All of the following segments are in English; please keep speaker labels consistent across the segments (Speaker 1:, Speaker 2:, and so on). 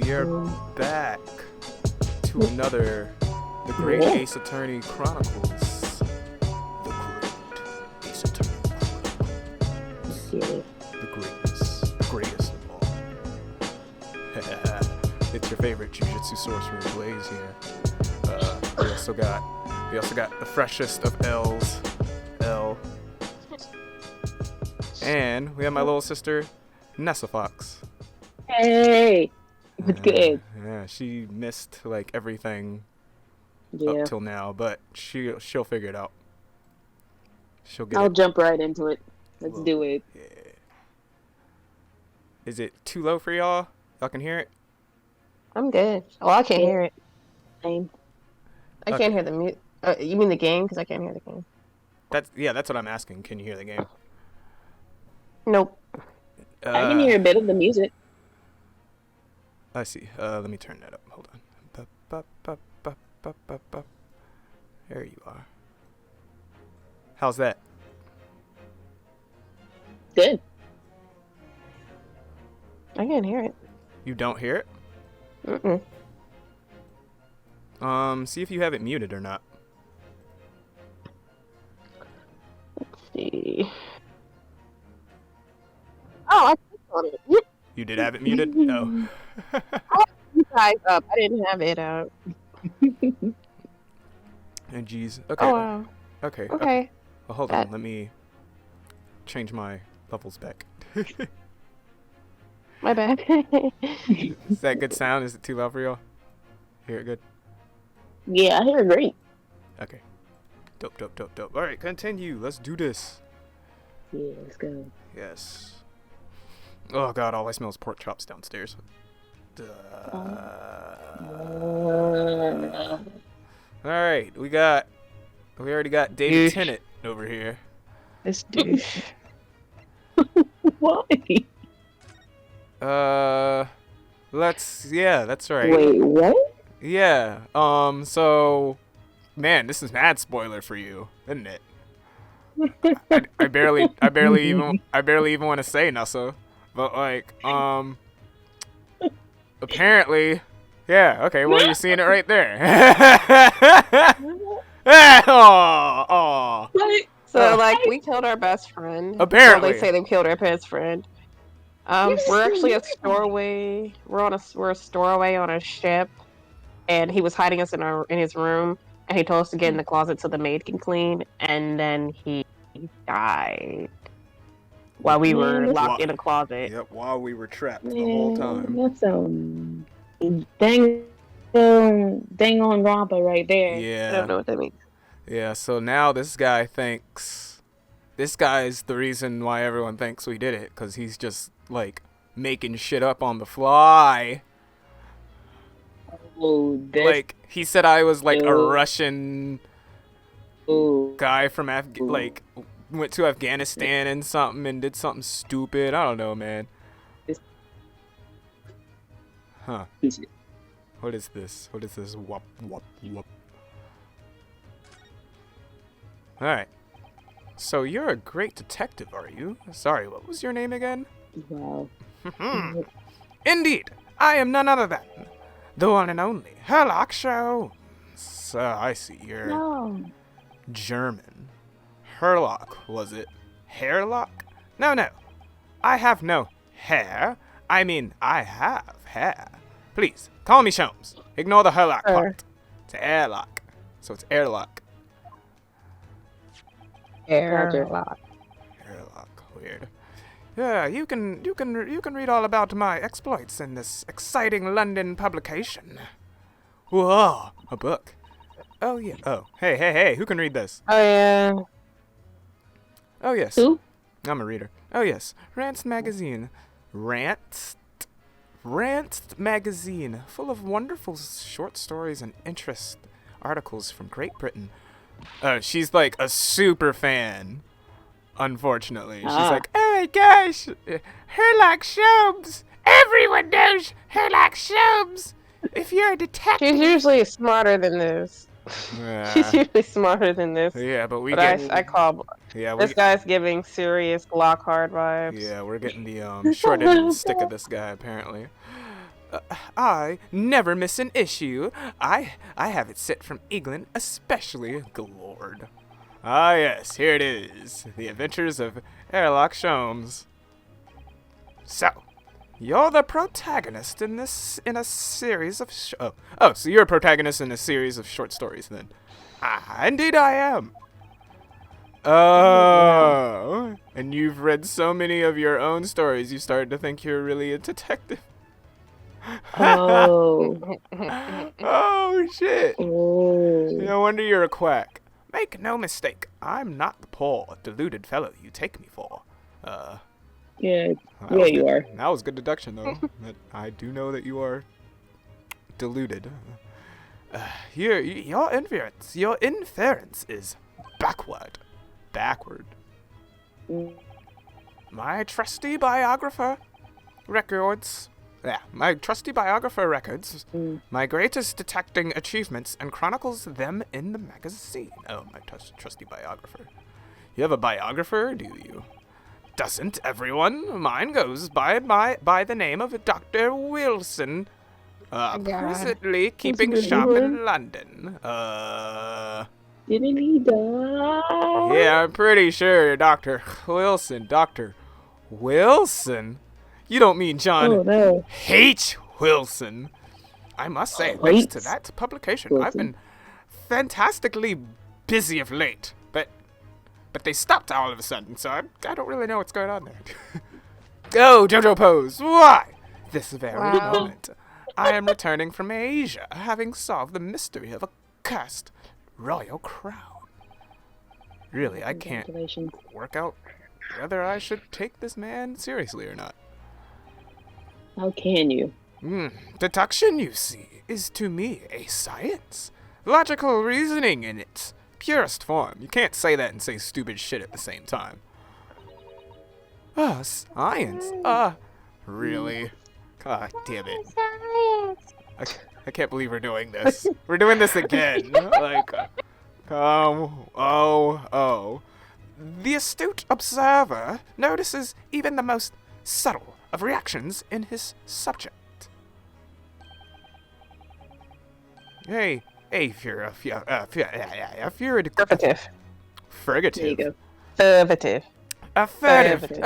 Speaker 1: we are back to another The Great Ace Attorney Chronicles. The Great Ace Attorney Chronicles. The greatest of all. It's your favorite Jujutsu sorcerer Blaze here. We also got the freshest of L's, L. And we have my little sister, Nessa Fox.
Speaker 2: Hey, it's good.
Speaker 1: Yeah, she missed like everything up till now, but she'll figure it out.
Speaker 2: I'll jump right into it. Let's do it.
Speaker 1: Yeah. Is it too low for y'all? Y'all can hear it?
Speaker 3: I'm good. Oh, I can't hear it.
Speaker 2: Same.
Speaker 3: I can't hear the mute. You mean the game? Because I can't hear the game.
Speaker 1: That's what I'm asking. Can you hear the game?
Speaker 3: Nope.
Speaker 2: I can hear a bit of the music.
Speaker 1: I see. Let me turn that up. Hold on. There you are. How's that?
Speaker 2: Good.
Speaker 3: I can't hear it.
Speaker 1: You don't hear it? See if you have it muted or not.
Speaker 3: Let's see. Oh, I clicked on it. Yep.
Speaker 1: You did have it muted? No.
Speaker 3: I had you guys up. I didn't have it out.
Speaker 1: And geez. Okay.
Speaker 3: Oh, wow.
Speaker 1: Okay. Well, hold on. Let me change my levels back.
Speaker 3: My bad.
Speaker 1: Is that good sound? Is it too loud for y'all? Hear it good?
Speaker 2: Yeah, I hear it great.
Speaker 1: Okay. Dope. Alright, continue. Let's do this.
Speaker 2: Yeah, let's go.
Speaker 1: Yes. Oh god, all I smell is pork chops downstairs. Alright, we already got David Tennant over here.
Speaker 3: This douche.
Speaker 2: Why?
Speaker 1: That's right.
Speaker 2: Wait, what?
Speaker 1: Yeah, so, man, this is mad spoiler for you, isn't it? I barely even want to say Nessa, but like, apparently, yeah, okay, well, you're seeing it right there. Oh.
Speaker 3: So, like, we killed our best friend.
Speaker 1: Apparently.
Speaker 3: Well, they say they killed our best friend. We're actually a stowaway. We're a stowaway on a ship, and he was hiding us in his room, and he told us to get in the closet so the maid can clean, and then he died while we were locked in a closet.
Speaker 1: Yep, while we were trapped the whole time.
Speaker 2: That's dang on romper right there.
Speaker 1: Yeah.
Speaker 3: I don't know what that means.
Speaker 1: Yeah, so now this guy's the reason why everyone thinks we did it, because he's just, like, making shit up on the fly.
Speaker 2: Oh,
Speaker 1: like, he said I was, like, a Russian guy from, went to Afghanistan and something and did something stupid. I don't know, man. Huh. What is this? Wop. Alright. So you're a great detective, are you? Sorry, what was your name again?
Speaker 2: Wow.
Speaker 1: Indeed, I am none other than the one and only Sherlock Holmes. I see you're German. Herlock, was it? Hairlock? No. I have no hair. I mean, I have hair. Please, call me Sholmes. Ignore the Herlock part. It's airlock. So it's airlock.
Speaker 3: Airlock.
Speaker 1: Weird. Yeah, you can read all about my exploits in this exciting London publication. Whoa, a book. Oh yeah. Oh, hey, who can read this?
Speaker 3: Oh yeah.
Speaker 1: Oh yes.
Speaker 2: Who?
Speaker 1: I'm a reader. Oh yes. Rant's magazine. Rant's magazine, full of wonderful short stories and interest articles from Great Britain. She's like a super fan. Unfortunately, she's like, oh my gosh, Sherlock Holmes. Everyone knows Sherlock Holmes. If you're a detective,
Speaker 3: She's usually smarter than this. She's usually smarter than this.
Speaker 1: Yeah, but
Speaker 3: I call. Yeah, this guy's giving serious Lockhart vibes.
Speaker 1: Yeah, we're getting the short end of the stick of this guy apparently. I never miss an issue. I have it set from England, especially Lord. Ah, yes, here it is. The Adventures of Sherlock Holmes. So, you're the protagonist in a series of so you're a protagonist in a series of short stories then. Ah, indeed I am. Oh, and you've read so many of your own stories, you started to think you're really a detective.
Speaker 2: Oh.
Speaker 1: Oh, shit.
Speaker 2: Oh.
Speaker 1: No wonder you're a quack. Make no mistake, I'm not the poor, deluded fellow you take me for.
Speaker 2: Yeah,
Speaker 1: You
Speaker 2: are.
Speaker 1: That was good deduction, though. That I do know that you are deluded. Your inference is backward. My trusty biographer records. Yeah, my trusty biographer records my greatest detecting achievements and chronicles them in the magazine. Oh, my trusty biographer. You have a biographer, do you? Doesn't everyone? Mine goes by the name of Dr. Wilson. Presently keeping shop in London.
Speaker 2: Didn't he die?
Speaker 1: Yeah, I'm pretty sure Dr. Wilson. Dr. Wilson? You don't mean John H. Wilson. I must say, thanks to that publication, I've been fantastically busy of late. But they stopped all of a sudden, so I don't really know what's going on there. Oh, Jojo Pose, why? This very moment, I am returning from Asia, having solved the mystery of a cursed royal crown. Really, I can't work out whether I should take this man seriously or not.
Speaker 2: How can you?
Speaker 1: Deduction, you see, is to me a science. Logical reasoning in its purest form. You can't say that and say stupid shit at the same time. Science? Really? God damn it. I can't believe we're doing this. We're doing this again. The astute observer notices even the most subtle of reactions in his subject. Hey,
Speaker 3: Affirmative.
Speaker 1: Furgative.
Speaker 3: Affirmative.
Speaker 1: A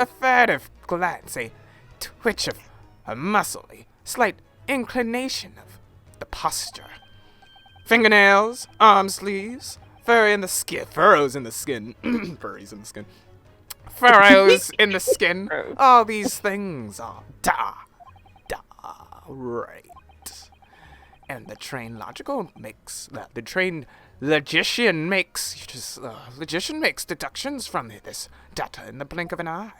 Speaker 1: furtive glance, a twitch of a muscle, a slight inclination of the posture. Fingernails, arm sleeves, furrows in the skin. Furries in the skin. All these things are right. And the trained logician makes deductions from this data in the blink of an eye.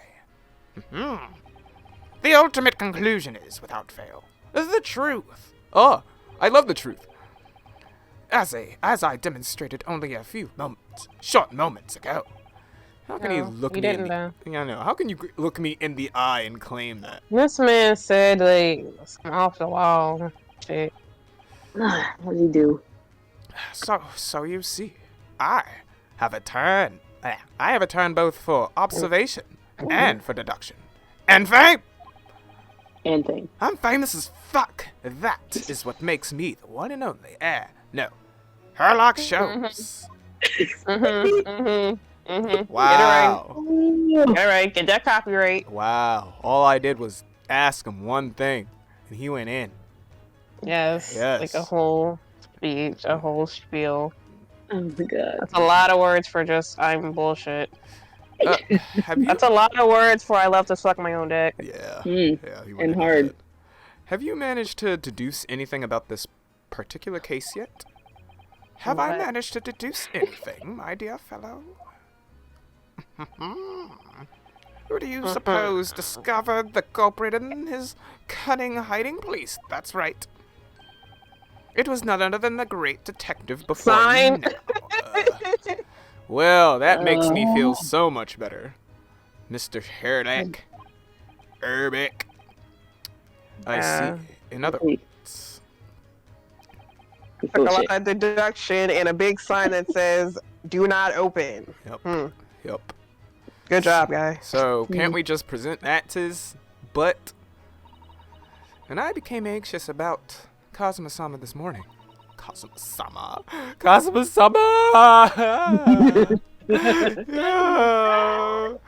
Speaker 1: The ultimate conclusion is, without fail, the truth. Oh, I love the truth. As I demonstrated only a few short moments ago. How can you look me in the how can you look me in the eye and claim that?
Speaker 3: This man said some off the wall shit.
Speaker 2: What did he do?
Speaker 1: So you see, I have a turn both for observation and for deduction. And fame!
Speaker 2: And fame.
Speaker 1: I'm famous as fuck. That is what makes me the one and only Sherlock Holmes. Wow.
Speaker 3: Get it right. Get that copyright.
Speaker 1: Wow. All I did was ask him one thing, and he went in.
Speaker 3: Yes. Like a whole speech, a whole spiel.
Speaker 2: Oh my god.
Speaker 3: That's a lot of words for just I'm bullshit.
Speaker 1: That's
Speaker 3: a lot of words for I love to suck my own dick.
Speaker 1: Yeah.
Speaker 2: Yeah. And hard.
Speaker 1: That. Have you managed to deduce anything about this particular case yet? Have I managed to deduce anything, my dear fellow? Who do you suppose discovered the culprit in his cunning hiding place? That's right. It was none other than the great detective before you now. Well, that makes me feel so much better. Mr. Sherlock. Erbic. I see. In other words.
Speaker 3: Took a lot of deduction and a big sign that says, do not open.
Speaker 1: Yep.
Speaker 3: Good job, guy.
Speaker 1: So, can't we just present that to his butt? and I became anxious about Kazuma-sama this morning. Kazuma-sama! Kazuma-sama! No!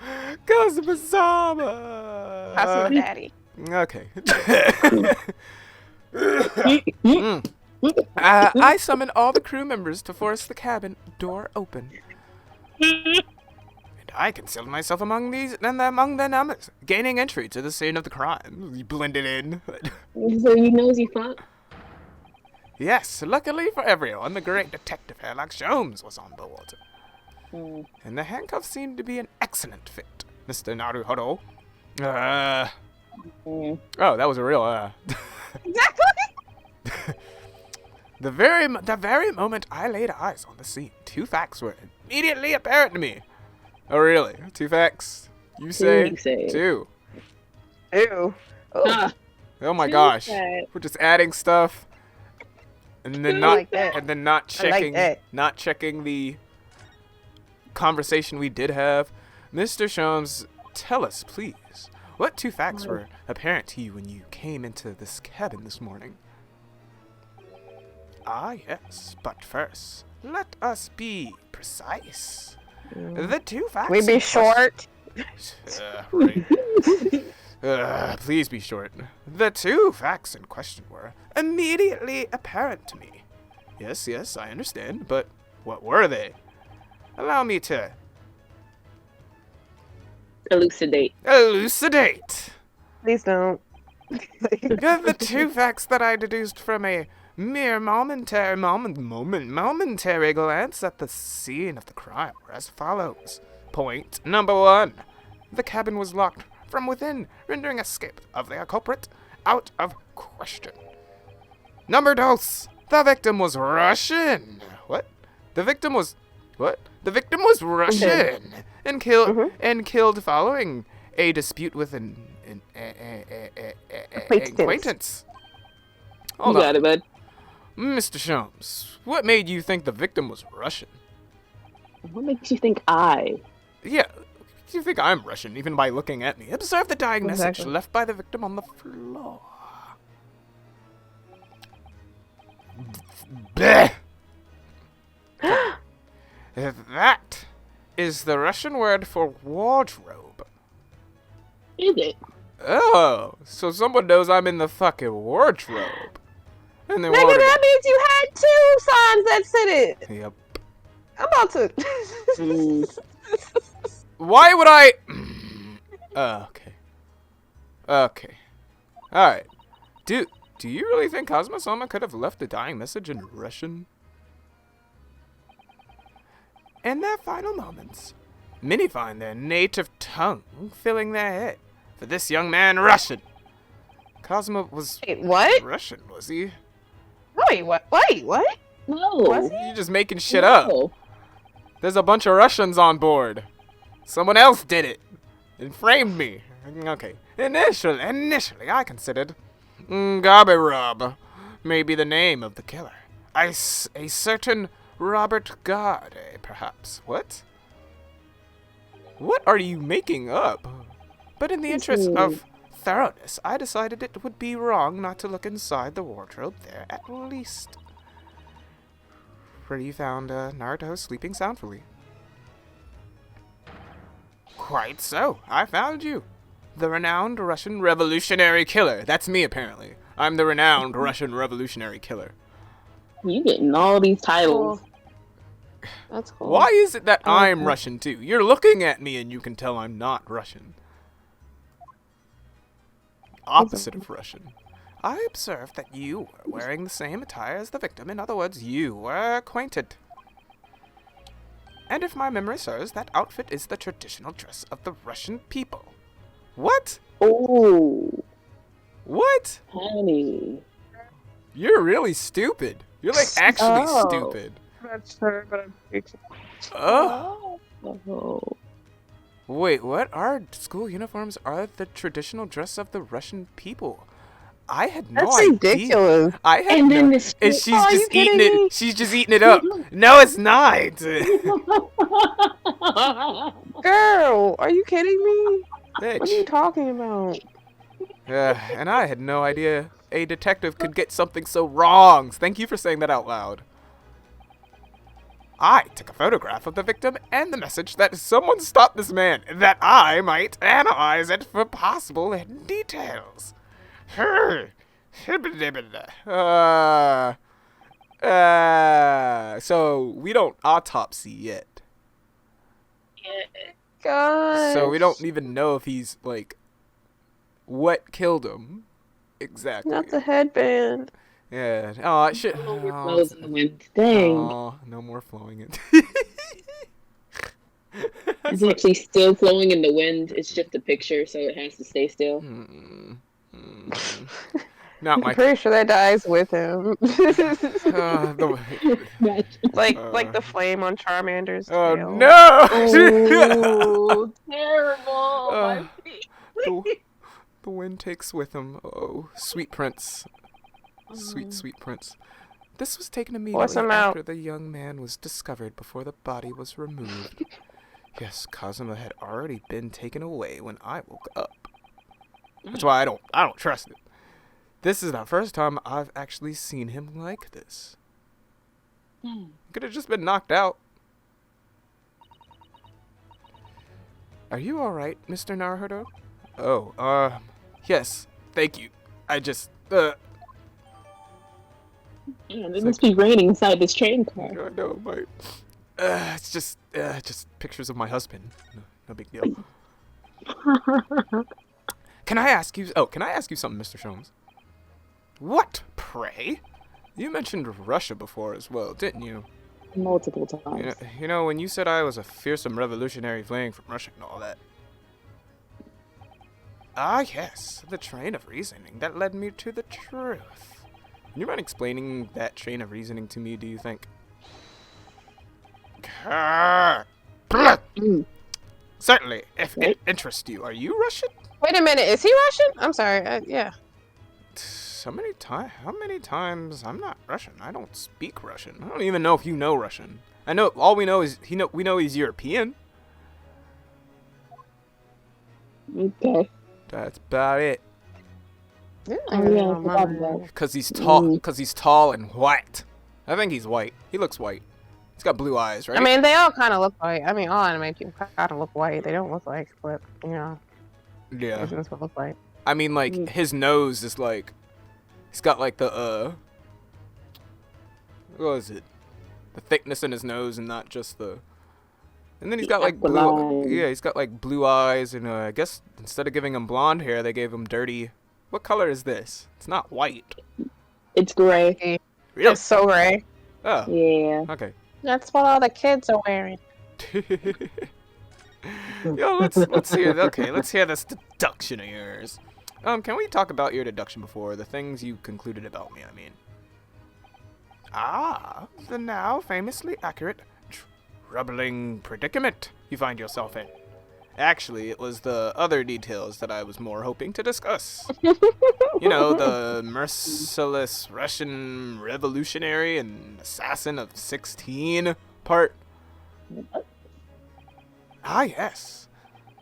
Speaker 1: Kazuma-sama!
Speaker 3: Kazuma Daddy.
Speaker 1: Okay. I summoned all the crew members to force the cabin door open. And I concealed myself among the numbers, gaining entry to the scene of the crime. You blended in.
Speaker 2: So you nosy fuck.
Speaker 1: Yes, luckily for everyone, the great detective Sherlock Holmes was on board. And the handcuffs seemed to be an excellent fit, Mr. Naruhodo. Oh, that was a real,
Speaker 3: Exactly.
Speaker 1: The very moment I laid eyes on the scene, two facts were immediately apparent to me. Oh, really? Two facts? You say? Two.
Speaker 3: Ew. Oh.
Speaker 1: Oh my gosh. We're just adding stuff. And then not checking the conversation we did have. Mr. Sholmes, tell us, please, what two facts were apparent to you when you came into this cabin this morning? Ah, yes, but first, let us be precise. The two facts.
Speaker 3: We be short.
Speaker 1: Right. Please be short. The two facts in question were immediately apparent to me. Yes, I understand, but what were they? Allow me to
Speaker 2: elucidate.
Speaker 3: Please don't.
Speaker 1: The two facts that I deduced from a mere momentary glance at the scene of the crime were as follows. Point number 1. The cabin was locked from within, rendering escape of the culprit out of question. Number 2. The victim was Russian. What? The victim was Russian and killed following a dispute with an acquaintance.
Speaker 2: Hold on. Got it, bud.
Speaker 1: Mr. Sholmes, what made you think the victim was Russian?
Speaker 2: What makes you think I?
Speaker 1: Yeah, you think I'm Russian even by looking at me? Observe the dying message left by the victim on the floor. Bleh. That is the Russian word for wardrobe.
Speaker 2: Is it?
Speaker 1: Oh, so someone knows I'm in the fucking wardrobe. And then
Speaker 3: nigga, that means you had 2 signs that said it.
Speaker 1: Yep.
Speaker 3: I'm about to.
Speaker 1: Why would I? Okay. Alright. Do you really think Kazuma-sama could have left the dying message in Russian? In their final moments, many find their native tongue filling their head. For this young man, Russian. Kazuma was Russian, was he?
Speaker 3: Wait, what?
Speaker 2: No.
Speaker 3: Was he?
Speaker 1: You're just making shit up. There's a bunch of Russians on board. Someone else did it and framed me. Okay. Initially, I considered Gaberab may be the name of the killer. A certain Robert Garde, perhaps. What? What are you making up? But in the interest of thoroughness, I decided it would be wrong not to look inside the wardrobe there at least. Where you found Naruto sleeping soundfully. Quite so. I found you. The renowned Russian revolutionary killer. That's me, apparently. I'm the renowned Russian revolutionary killer.
Speaker 2: You getting all these titles.
Speaker 3: That's cool.
Speaker 1: Why is it that I'm Russian, too? You're looking at me and you can tell I'm not Russian. Opposite of Russian. I observed that you were wearing the same attire as the victim. In other words, you were acquainted. And if my memory serves, that outfit is the traditional dress of the Russian people. What?
Speaker 2: Oh.
Speaker 1: What?
Speaker 2: Honey.
Speaker 1: You're really stupid. You're like actually stupid.
Speaker 3: That's her, but I'm fixing.
Speaker 1: Oh.
Speaker 2: Oh.
Speaker 1: Wait, what? Our school uniforms are the traditional dress of the Russian people. I had no idea.
Speaker 3: That's ridiculous.
Speaker 1: I had
Speaker 2: And
Speaker 1: no.
Speaker 2: then
Speaker 1: And she's just eating it. She's just eating it up. No, it's not.
Speaker 3: Girl, are you kidding me?
Speaker 1: Bitch.
Speaker 3: What are you talking about?
Speaker 1: And I had no idea a detective could get something so wrong. Thank you for saying that out loud. I took a photograph of the victim and the message that someone stopped this man, that I might analyze it for possible details. So we don't autopsy yet.
Speaker 3: God.
Speaker 1: So we don't even know if he's, like, what killed him exactly.
Speaker 3: Not the headband.
Speaker 1: Yeah. Oh, it should.
Speaker 2: No more flows in the wind. Dang.
Speaker 1: Oh, no more flowing in.
Speaker 2: It's actually still flowing in the wind. It's just a picture, so it has to stay still.
Speaker 1: Not my.
Speaker 3: I'm pretty sure that dies with him. Like the flame on Charmander's
Speaker 1: Oh
Speaker 3: tail.
Speaker 1: no!
Speaker 2: Oh, terrible.
Speaker 1: The wind takes with him. Oh, sweet prince. Sweet prince. This was taken immediately after the young man was discovered before the body was removed. Yes, Kazuma had already been taken away when I woke up. That's why I don't trust it. This is the first time I've actually seen him like this. Could have just been knocked out. Are you alright, Mr. Naruto? Oh, yes, thank you. I just,
Speaker 2: It must be raining inside this train car.
Speaker 1: I know, but it's just pictures of my husband. No big deal. Can I ask you something, Mr. Sholmes? What, pray? You mentioned Russia before as well, didn't you?
Speaker 2: Multiple times.
Speaker 1: You know, when you said I was a fearsome revolutionary fleeing from Russia and all that. Ah, yes, the train of reasoning that led me to the truth. Can you mind explaining that train of reasoning to me, do you think? Certainly, if it interests you. Are you Russian?
Speaker 3: Wait a minute, is he Russian? I'm sorry, yeah.
Speaker 1: How many times? I'm not Russian. I don't speak Russian. I don't even know if you know Russian. I know, all we know is we know he's European.
Speaker 2: Okay.
Speaker 1: That's about it. Because he's tall and white. I think he's white. He looks white. He's got blue eyes, right?
Speaker 3: I mean, they all kind of look white. I mean, all anime people kind of look white. They don't look like, but, you know.
Speaker 1: Yeah.
Speaker 3: That's what look like.
Speaker 1: I mean, like, his nose is like, he's got like the, what is it? The thickness in his nose and not just the, and then he's got like he's got like blue eyes, and I guess instead of giving him blonde hair, they gave him dirty. What color is this? It's not white.
Speaker 2: It's gray.
Speaker 1: Really?
Speaker 3: It's so gray.
Speaker 1: Oh.
Speaker 2: Yeah.
Speaker 1: Okay.
Speaker 3: That's what all the kids are wearing.
Speaker 1: Yo, let's hear. Okay, let's hear this deduction of yours. Can we talk about your deduction before the things you concluded about me? I mean. Ah, the now famously accurate troubling predicament you find yourself in. Actually, it was the other details that I was more hoping to discuss. You know, the merciless Russian revolutionary and assassin of 16 part. Ah, yes.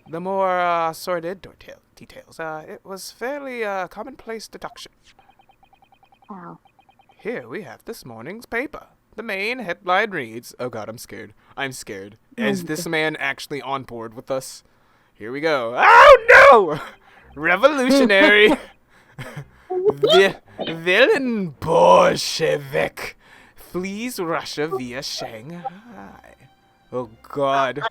Speaker 1: The more sordid details. It was fairly commonplace deduction.
Speaker 2: Wow.
Speaker 1: Here we have this morning's paper. The main headline reads, oh god, I'm scared. I'm scared. Is this man actually on board with us? Here we go. Oh no! Revolutionary villain Bolshevik flees Russia via Shanghai. Oh god.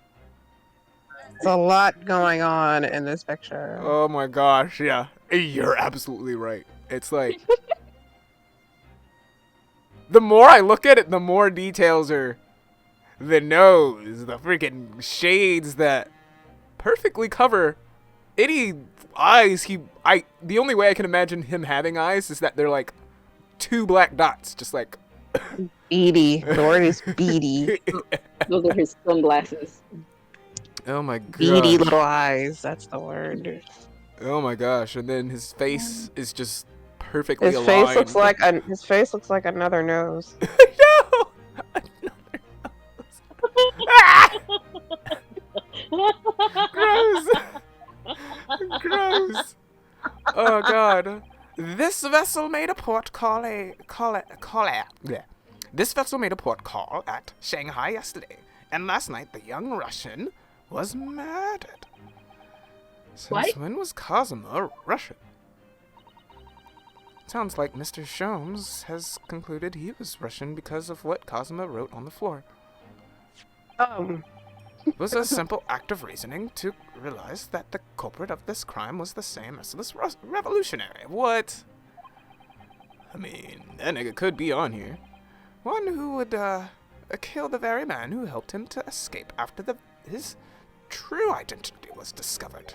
Speaker 3: There's a lot going on in this picture.
Speaker 1: Oh my gosh, yeah. You're absolutely right. It's like... the more I look at it, the more details are the nose, the freaking shades that perfectly cover any eyes the only way I can imagine him having eyes is that they're like two black dots, just like
Speaker 3: beady. The word is beady.
Speaker 2: Those are his sunglasses.
Speaker 1: Oh my god.
Speaker 3: Beady little eyes, that's the word.
Speaker 1: Oh my gosh, and then his face is just perfectly
Speaker 3: his
Speaker 1: aligned.
Speaker 3: His face looks like another nose.
Speaker 1: No! Another nose. Gross. Gross. Oh God. This vessel made a port call yeah. This vessel made a port call at Shanghai yesterday, and last night the young Russian was murdered. Since
Speaker 2: What?
Speaker 1: when was Cosima Russian? Sounds like Mr. Sholmes has concluded he was Russian because of what Cosima wrote on the floor. It was a simple act of reasoning to realize that the culprit of this crime was the same as this revolutionary. What? I mean, that nigga could be on here. One who would, kill the very man who helped him to escape after his true identity was discovered.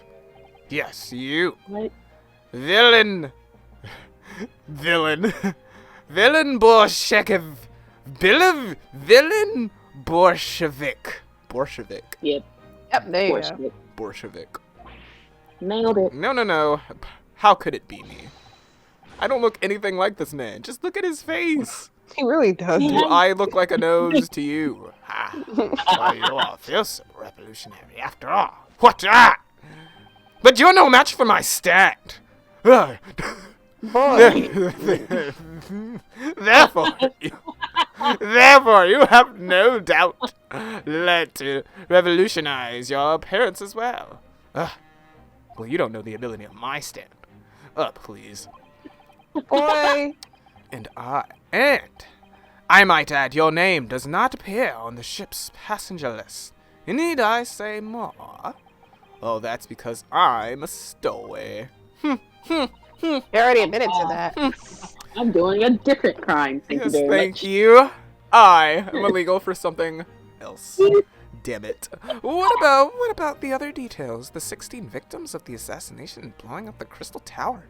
Speaker 1: Yes, you.
Speaker 2: What?
Speaker 1: Villain. Villain. Villain Bolshevik. Villain Bolshevik. Bolshevik.
Speaker 2: Yep.
Speaker 3: Yep, there you go.
Speaker 2: Bullshit.
Speaker 1: Bolshevik.
Speaker 2: Nailed it.
Speaker 1: No. How could it be me? I don't look anything like this man. Just look at his face.
Speaker 3: He really does.
Speaker 1: Do I look like a nose to you? Ha. Well, you all feel so revolutionary after all. What? Ah! But you're no match for my stand. Ugh.
Speaker 3: Boy.
Speaker 1: Therefore, you have no doubt led to revolutionize your appearance as well. Well, you don't know the ability of my stand. Please.
Speaker 3: Boy.
Speaker 1: And I might add, your name does not appear on the ship's passenger list. Need I say more? Oh, that's because I'm a stowaway.
Speaker 3: You already admitted to that.
Speaker 2: I'm doing a different crime. Thank you
Speaker 1: Yes,
Speaker 2: very
Speaker 1: thank
Speaker 2: much.
Speaker 1: you. I am illegal for something else. Damn it. What about the other details? The 16 victims of the assassination and blowing up the Crystal Tower.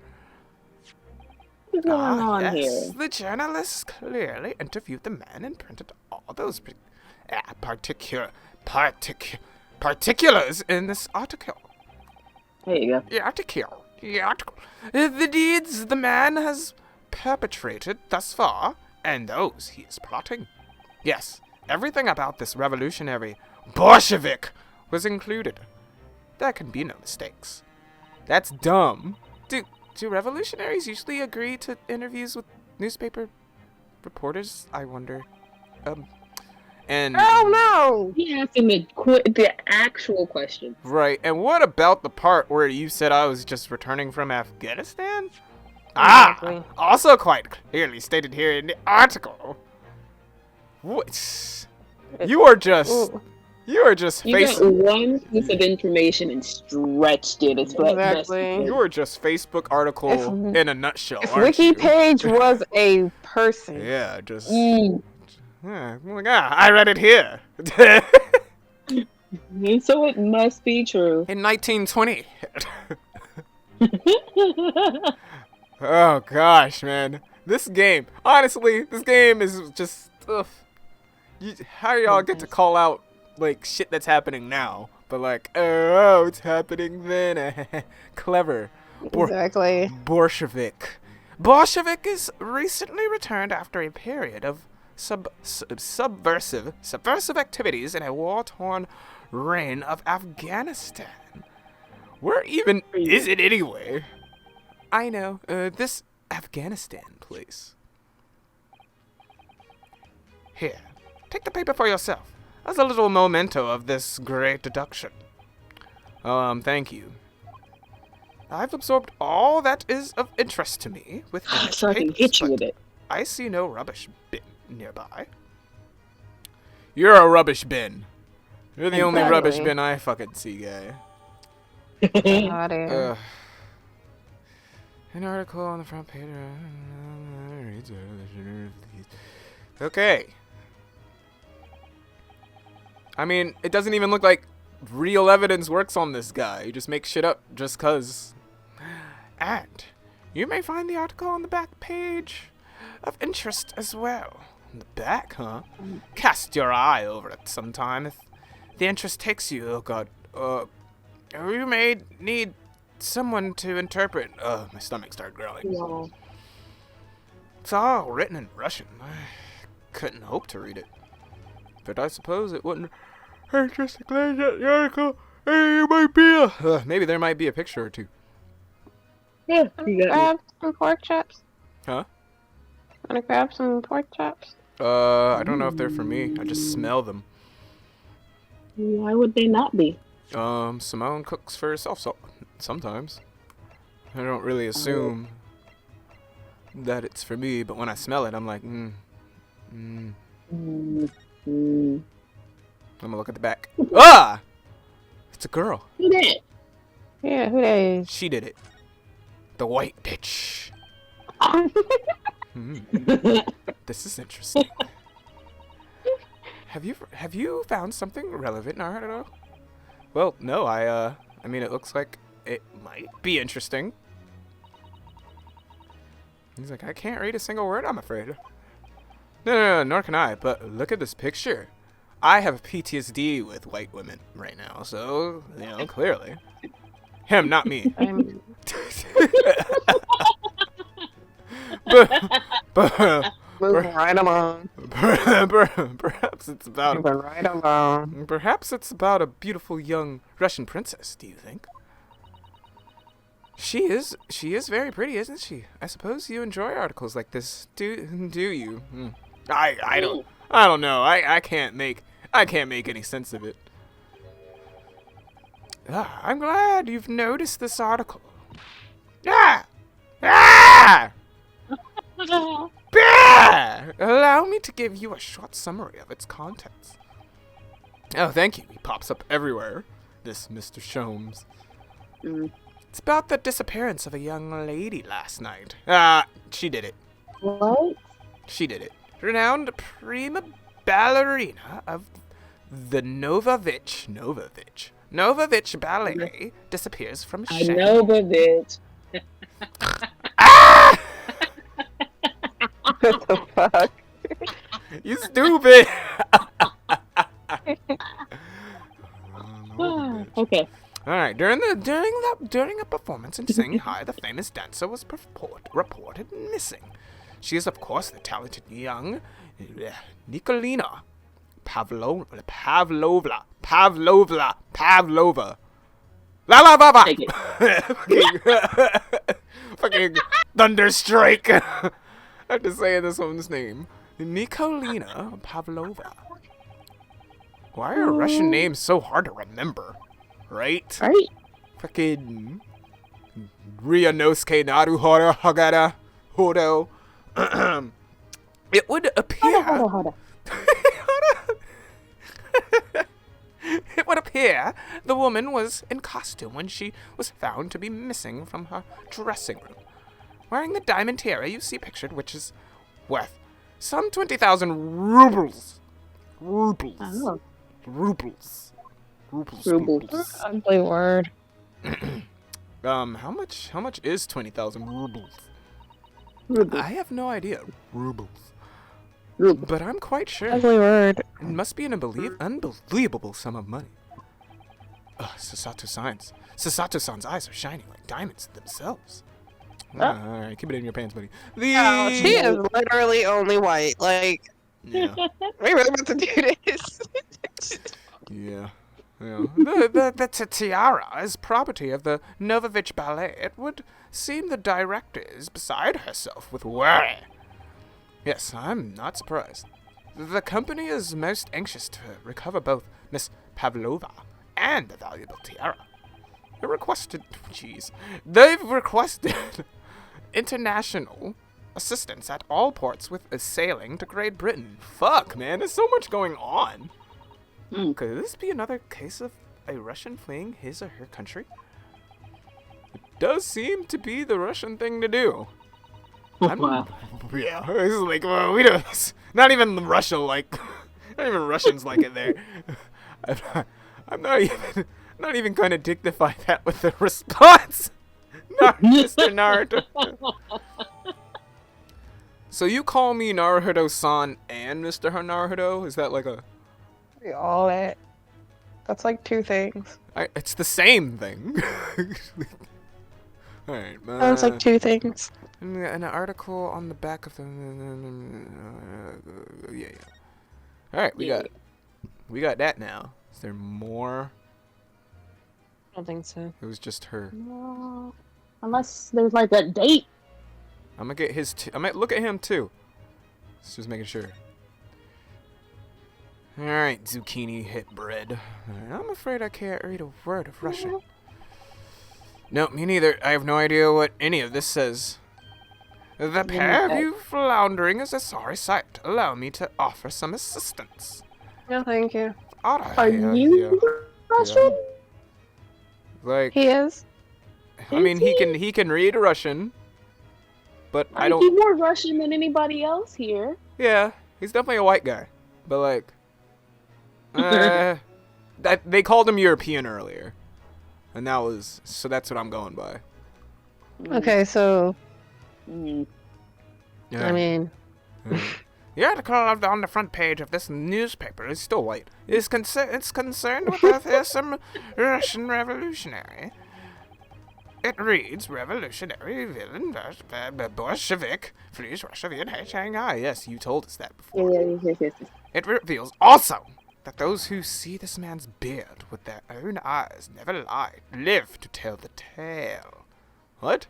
Speaker 2: What's going on
Speaker 1: Yes.
Speaker 2: here?
Speaker 1: The journalists clearly interviewed the man and printed all those particulars in this article.
Speaker 2: There you go.
Speaker 1: The article. The deeds the man has perpetrated thus far, and those he is plotting. Yes, everything about this revolutionary Bolshevik was included. There can be no mistakes. That's dumb. Do revolutionaries usually agree to interviews with newspaper reporters? I wonder. And
Speaker 3: Oh no!
Speaker 2: He asked him the actual question.
Speaker 1: right. And what about the part where you said I was just returning from Afghanistan?
Speaker 3: Exactly.
Speaker 1: Also quite clearly stated here in the article. What? You are just
Speaker 3: Ooh.
Speaker 2: You got
Speaker 1: facing.
Speaker 2: one piece of information and stretched it as best
Speaker 3: Exactly.
Speaker 1: You are just Facebook article
Speaker 3: If-
Speaker 1: in a nutshell,
Speaker 3: If
Speaker 1: aren't you?
Speaker 3: Wiki page was a person.
Speaker 1: Yeah, just.
Speaker 2: Mm.
Speaker 1: Yeah, oh my God, I read it here.
Speaker 2: So it must be true.
Speaker 1: In 1920. Oh gosh, man. This game, honestly, this game is just. Ugh. How do y'all get to call out like shit that's happening now? But like, oh, it's happening then. Clever.
Speaker 3: Exactly.
Speaker 1: Bolshevik. Bolshevik is recently returned after a period of subversive activities in a war-torn reign of Afghanistan. Where even is it anyway? I know, this Afghanistan place. Here, take the paper for yourself, as a little memento of this great deduction. Thank you. I've absorbed all that is of interest to me within its
Speaker 2: So I can
Speaker 1: papers,
Speaker 2: hit you
Speaker 1: but
Speaker 2: with it.
Speaker 1: I see no rubbish bin nearby. You're a rubbish bin. You're the only rubbish
Speaker 3: Exactly.
Speaker 1: bin I fucking see, guy.
Speaker 3: God, yeah.
Speaker 1: An article on the front page. Okay. I mean, it doesn't even look like real evidence works on this guy. You just make shit up just cuz. And you may find the article on the back page of interest as well. On the back, huh? Cast your eye over it sometime if the interest takes you. Oh God. You may need someone to interpret. My stomach started growling.
Speaker 2: No.
Speaker 1: It's all written in Russian. I couldn't hope to read it. But I suppose it wouldn't hurt just to glance at the article. Hey, maybe there might be a picture or two.
Speaker 2: Yeah, you got me.
Speaker 3: Grab some pork chops.
Speaker 1: Huh?
Speaker 3: Wanna grab some pork chops?
Speaker 1: I don't know if they're for me. I just smell them.
Speaker 2: Why would they not be?
Speaker 1: Simone cooks for herself sometimes. I don't really assume that it's for me, but when I smell it, I'm like, I'm gonna look at the back. Ah! It's a girl.
Speaker 2: Who that?
Speaker 3: Yeah, who that is?
Speaker 1: She did it. The white bitch. This is interesting. Have you found something relevant, Naruto? Well, no, I mean, it looks like it might be interesting. He's like, I can't read a single word, I'm afraid. No, nor can I, but look at this picture. I have PTSD with white women right now, so, clearly. Him, not me.
Speaker 3: Moving right along.
Speaker 1: Perhaps it's about
Speaker 3: Moving right along.
Speaker 1: Perhaps it's about a beautiful young Russian princess, do you think? She is very pretty, isn't she? I suppose you enjoy articles like this, do you? I don't know. I can't make any sense of it. I'm glad you've noticed this article. Ah! Allow me to give you a short summary of its contents. Oh, thank you. He pops up everywhere, this Mr. Sholmes. It's about the disappearance of a young lady last night. She did it.
Speaker 2: What?
Speaker 1: She did it. Renowned prima ballerina of the Novavitch Ballet disappears from Shanghai.
Speaker 2: Novavitch.
Speaker 1: Ah!
Speaker 3: What the fuck?
Speaker 1: You stupid!
Speaker 2: Okay.
Speaker 1: All right. During a performance in Shanghai, the famous dancer was reported missing. She is, of course, the talented young Nikolina Pavlova. La la la Fucking Thunderstrike. I have to say this woman's name. Nikolina Pavlova. Why are Russian names so hard to remember? Right?
Speaker 2: Right.
Speaker 1: Fucking Ryanosuke Naruhodo Hagara Hodo. It would appear.
Speaker 2: Hold on.
Speaker 1: It would appear the woman was in costume when she was found to be missing from her dressing room, wearing the diamond tiara you see pictured, which is worth some 20,000 rubles.
Speaker 2: Oh.
Speaker 1: Rubles.
Speaker 3: Ugly word.
Speaker 1: How much is 20,000 rubles? I have no idea. Rubles. But I'm quite sure
Speaker 3: Ugly word.
Speaker 1: it must be an unbelievable sum of money. Sasato-san's eyes are shining like diamonds themselves. Alright, keep it in your pants, buddy.
Speaker 3: She is literally only white. Like,
Speaker 1: Yeah.
Speaker 3: we really about to do this.
Speaker 1: Yeah. The tiara is property of the Novavitch Ballet. It would seem the director is beside herself with worry. Yes, I'm not surprised. The company is most anxious to recover both Miss Pavlova and the valuable tiara. They've requested international assistance at all ports with sailing to Great Britain. Fuck, man, there's so much going on. Could this be another case of a Russian fleeing his or her country? It does seem to be the Russian thing to do.
Speaker 2: Wow.
Speaker 1: Yeah, it's like, well, we don't. Not even Russia like. Not even Russians like it there. I'm not even going to dignify that with a response. Mr. Naruto. So you call me Naruto-san and Mr. Naruto? Is that like a?
Speaker 3: All that. That's like two things.
Speaker 1: It's the same thing. Alright,
Speaker 3: That's like two things.
Speaker 1: An article on the back of the yeah. Alright, we got that now. Is there more?
Speaker 3: I don't think so.
Speaker 1: It was just her.
Speaker 3: No.
Speaker 2: Unless there's like a date.
Speaker 1: I'm gonna get his. I'm gonna look at him too. Just making sure. All right, zucchini hit bread. I'm afraid I can't read a word of Russian. No, me neither. I have no idea what any of this says. The pair of you floundering is a sorry sight. Allow me to offer some assistance.
Speaker 3: No, thank you.
Speaker 2: Are you Russian?
Speaker 1: Like
Speaker 3: He is.
Speaker 1: I mean, he can read Russian, but I don't.
Speaker 2: He's more Russian than anybody else here.
Speaker 1: Yeah, he's definitely a white guy, but like, that they called him European earlier, and that's what I'm going by.
Speaker 3: Okay, so.
Speaker 1: Yeah.
Speaker 3: I mean.
Speaker 1: The article on the front page of this newspaper is still white. It's concerned with some Russian revolutionary. It reads, revolutionary villain Bolshevik flees Russia via Shanghai. Yes, you told us that before.
Speaker 2: Yes.
Speaker 1: It reveals also that those who see this man's beard with their own eyes never live to tell the tale. What?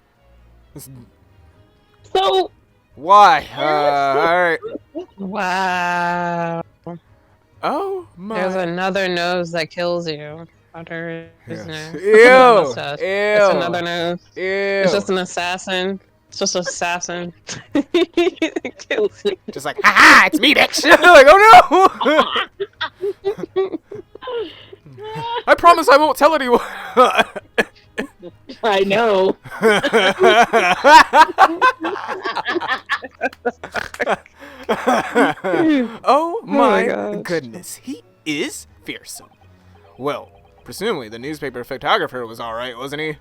Speaker 2: So...
Speaker 1: Why? Alright.
Speaker 3: Wow.
Speaker 1: Oh my.
Speaker 3: There's another nose that kills you. Under his nose.
Speaker 1: Ew.
Speaker 3: It's another nose.
Speaker 1: Ew.
Speaker 3: It's just an assassin. It's just an assassin. It kills you.
Speaker 1: Just like, haha, it's me, bitch! Like, oh no! I promise I won't tell anyone!
Speaker 2: I know.
Speaker 1: Oh my
Speaker 3: gosh.
Speaker 1: goodness, he is fearsome. Well, presumably the newspaper photographer was alright, wasn't he?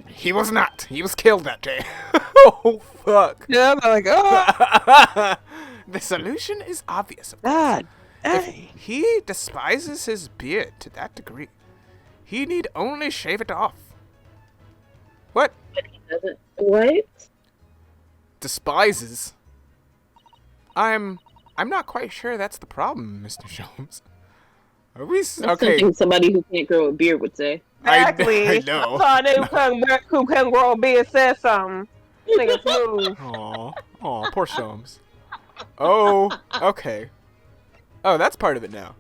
Speaker 1: He was not. He was killed that day. Oh, fuck.
Speaker 3: Yeah, they're like, oh!
Speaker 1: The solution is obvious, of
Speaker 3: God.
Speaker 1: If he despises his beard to that degree, he need only shave it off. What?
Speaker 2: What?
Speaker 1: Despises? I'm not quite sure that's the problem, Mr. Sholmes. Are we
Speaker 2: That's
Speaker 1: okay?
Speaker 2: something somebody who can't grow a beard would say.
Speaker 3: Exactly.
Speaker 1: I know.
Speaker 3: Who can grow a beard says something. Think it's smooth.
Speaker 1: Aw, poor Sholmes. Oh, okay. Oh, that's part of it now.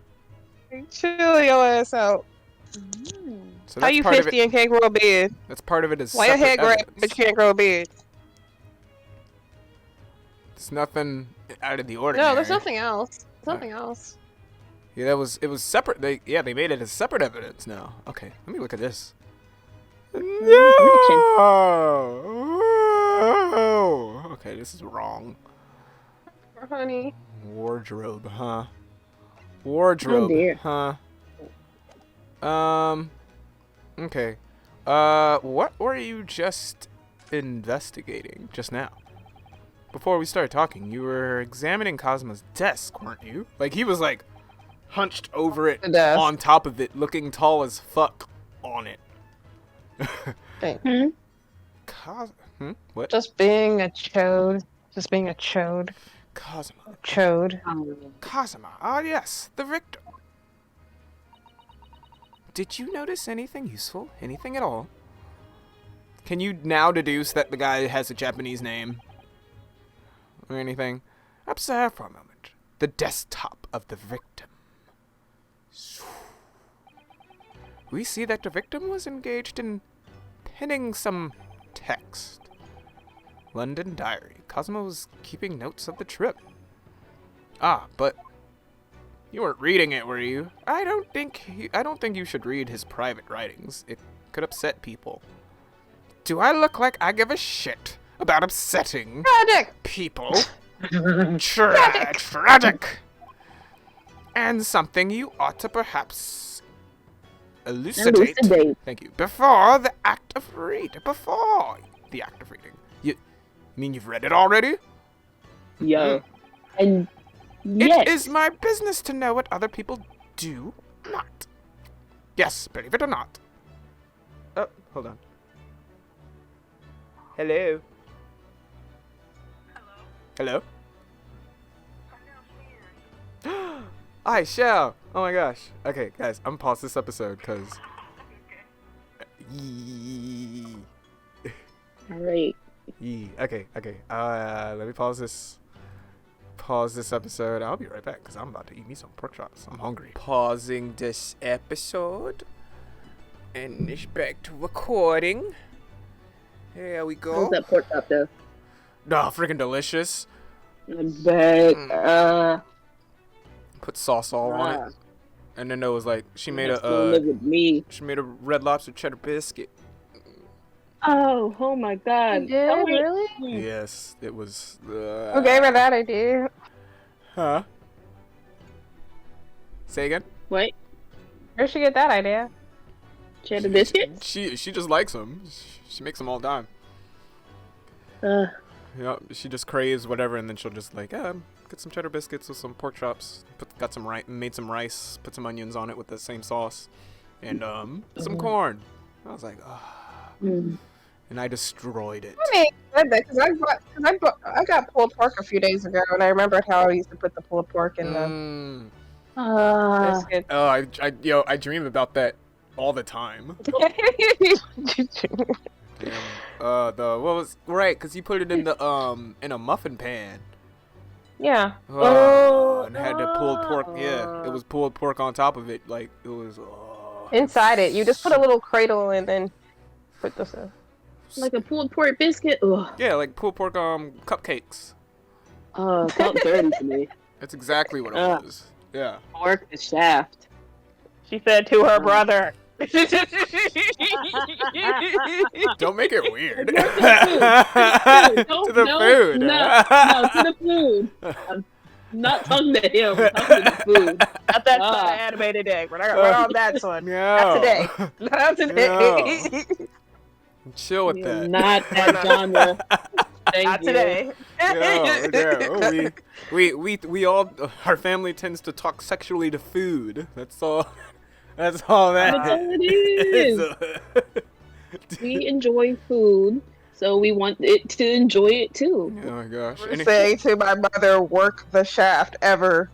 Speaker 3: Chill your ass out.
Speaker 1: So
Speaker 3: How
Speaker 1: that's
Speaker 3: you
Speaker 1: part of
Speaker 3: 50
Speaker 1: it.
Speaker 3: and can't grow a beard?
Speaker 1: That's part of it is
Speaker 3: Why your head
Speaker 1: separate
Speaker 3: great,
Speaker 1: evidence.
Speaker 3: but you can't grow a beard?
Speaker 1: It's nothing out of the ordinary.
Speaker 3: No, there's nothing else. There's nothing else.
Speaker 1: Yeah, it was separate. They made it as separate evidence now. Okay, let me look at this. No! Okay, this is wrong.
Speaker 3: Honey.
Speaker 1: Wardrobe, huh? Wardrobe,
Speaker 2: Oh, dear.
Speaker 1: huh? Okay. What were you just investigating just now? Before we started talking, you were examining Cosmo's desk, weren't you? Like, he was, like, hunched over it,
Speaker 3: The desk.
Speaker 1: on top of it, looking tall as fuck on it. What?
Speaker 3: Just being a chode. Just being a chode.
Speaker 1: Cosmo.
Speaker 3: Chode.
Speaker 1: Cosmo. Ah, yes, the victim. Did you notice anything useful? Anything at all? Can you now deduce that the guy has a Japanese name? Or anything? Observe for a moment the desktop of the victim. We see that the victim was engaged in penning some text. London diary. Cosmo was keeping notes of the trip. Ah, but you weren't reading it, were you? I don't think you should read his private writings. It could upset people. Do I look like I give a shit about upsetting
Speaker 3: Tragic!
Speaker 1: people? Tragic! And something you ought to perhaps elucidate. Thank you. Before the act of reading. You mean you've read it already?
Speaker 2: Yo. And yes.
Speaker 1: It is my business to know what other people do not. Yes, believe it or not. Oh, hold on. Hello? Hello? Hi, Shell! Oh my gosh. Okay, guys, I'm gonna pause this episode, because...
Speaker 2: All right.
Speaker 1: Okay. Let me pause this episode. I'll be right back because I'm about to eat me some pork chops. I'm hungry. Pausing this episode. And it's back to recording. Here we go.
Speaker 2: How's that pork chop though?
Speaker 1: Nah, freaking delicious.
Speaker 2: I bet.
Speaker 1: Put sauce all on it. And then there was like she made
Speaker 2: live with me.
Speaker 1: she made a Red Lobster cheddar biscuit.
Speaker 2: Oh my God!
Speaker 3: Yeah, really?
Speaker 1: Yes, it was.
Speaker 3: Who gave her that idea?
Speaker 1: Huh? Say again?
Speaker 2: What?
Speaker 3: Where'd she get that idea?
Speaker 2: Cheddar biscuits?
Speaker 1: She just likes them. She makes them all the time. Yeah, she just craves whatever, and then she'll just like, get some cheddar biscuits with some pork chops. Got some made some rice, put some onions on it with the same sauce, and some corn. I was like, and I destroyed it.
Speaker 3: I said that because I got pulled pork a few days ago, and I remembered how I used to put the pulled pork in the biscuits.
Speaker 1: Oh, I dream about that all the time. Because you put it in the in a muffin pan.
Speaker 3: Yeah.
Speaker 1: And had the pulled pork. Yeah, it was pulled pork on top of it. Like it was
Speaker 3: inside it. You just put a little cradle and then put this in.
Speaker 2: Like a pulled pork biscuit? Ugh.
Speaker 1: Yeah, like pulled pork cupcakes.
Speaker 2: Felt dirty to me.
Speaker 1: That's exactly what it was. Yeah.
Speaker 2: Pork the shaft.
Speaker 3: She said to her brother.
Speaker 1: Don't make it weird.
Speaker 2: To
Speaker 1: the food.
Speaker 2: No, to the food. I'm not talking to him. I'm talking to the food.
Speaker 3: Not that son of animated egg. We're not on that one.
Speaker 1: No.
Speaker 3: Not today. Not today.
Speaker 1: No. Chill with that.
Speaker 2: Not that genre. Thank
Speaker 3: Not
Speaker 2: you.
Speaker 3: today.
Speaker 1: Yeah. We all, our family tends to talk sexually to food. That's all. That's all that
Speaker 2: That's all it is. We enjoy food, so we want it to enjoy it too.
Speaker 1: Oh my gosh.
Speaker 3: I'm saying to my mother, work the shaft ever.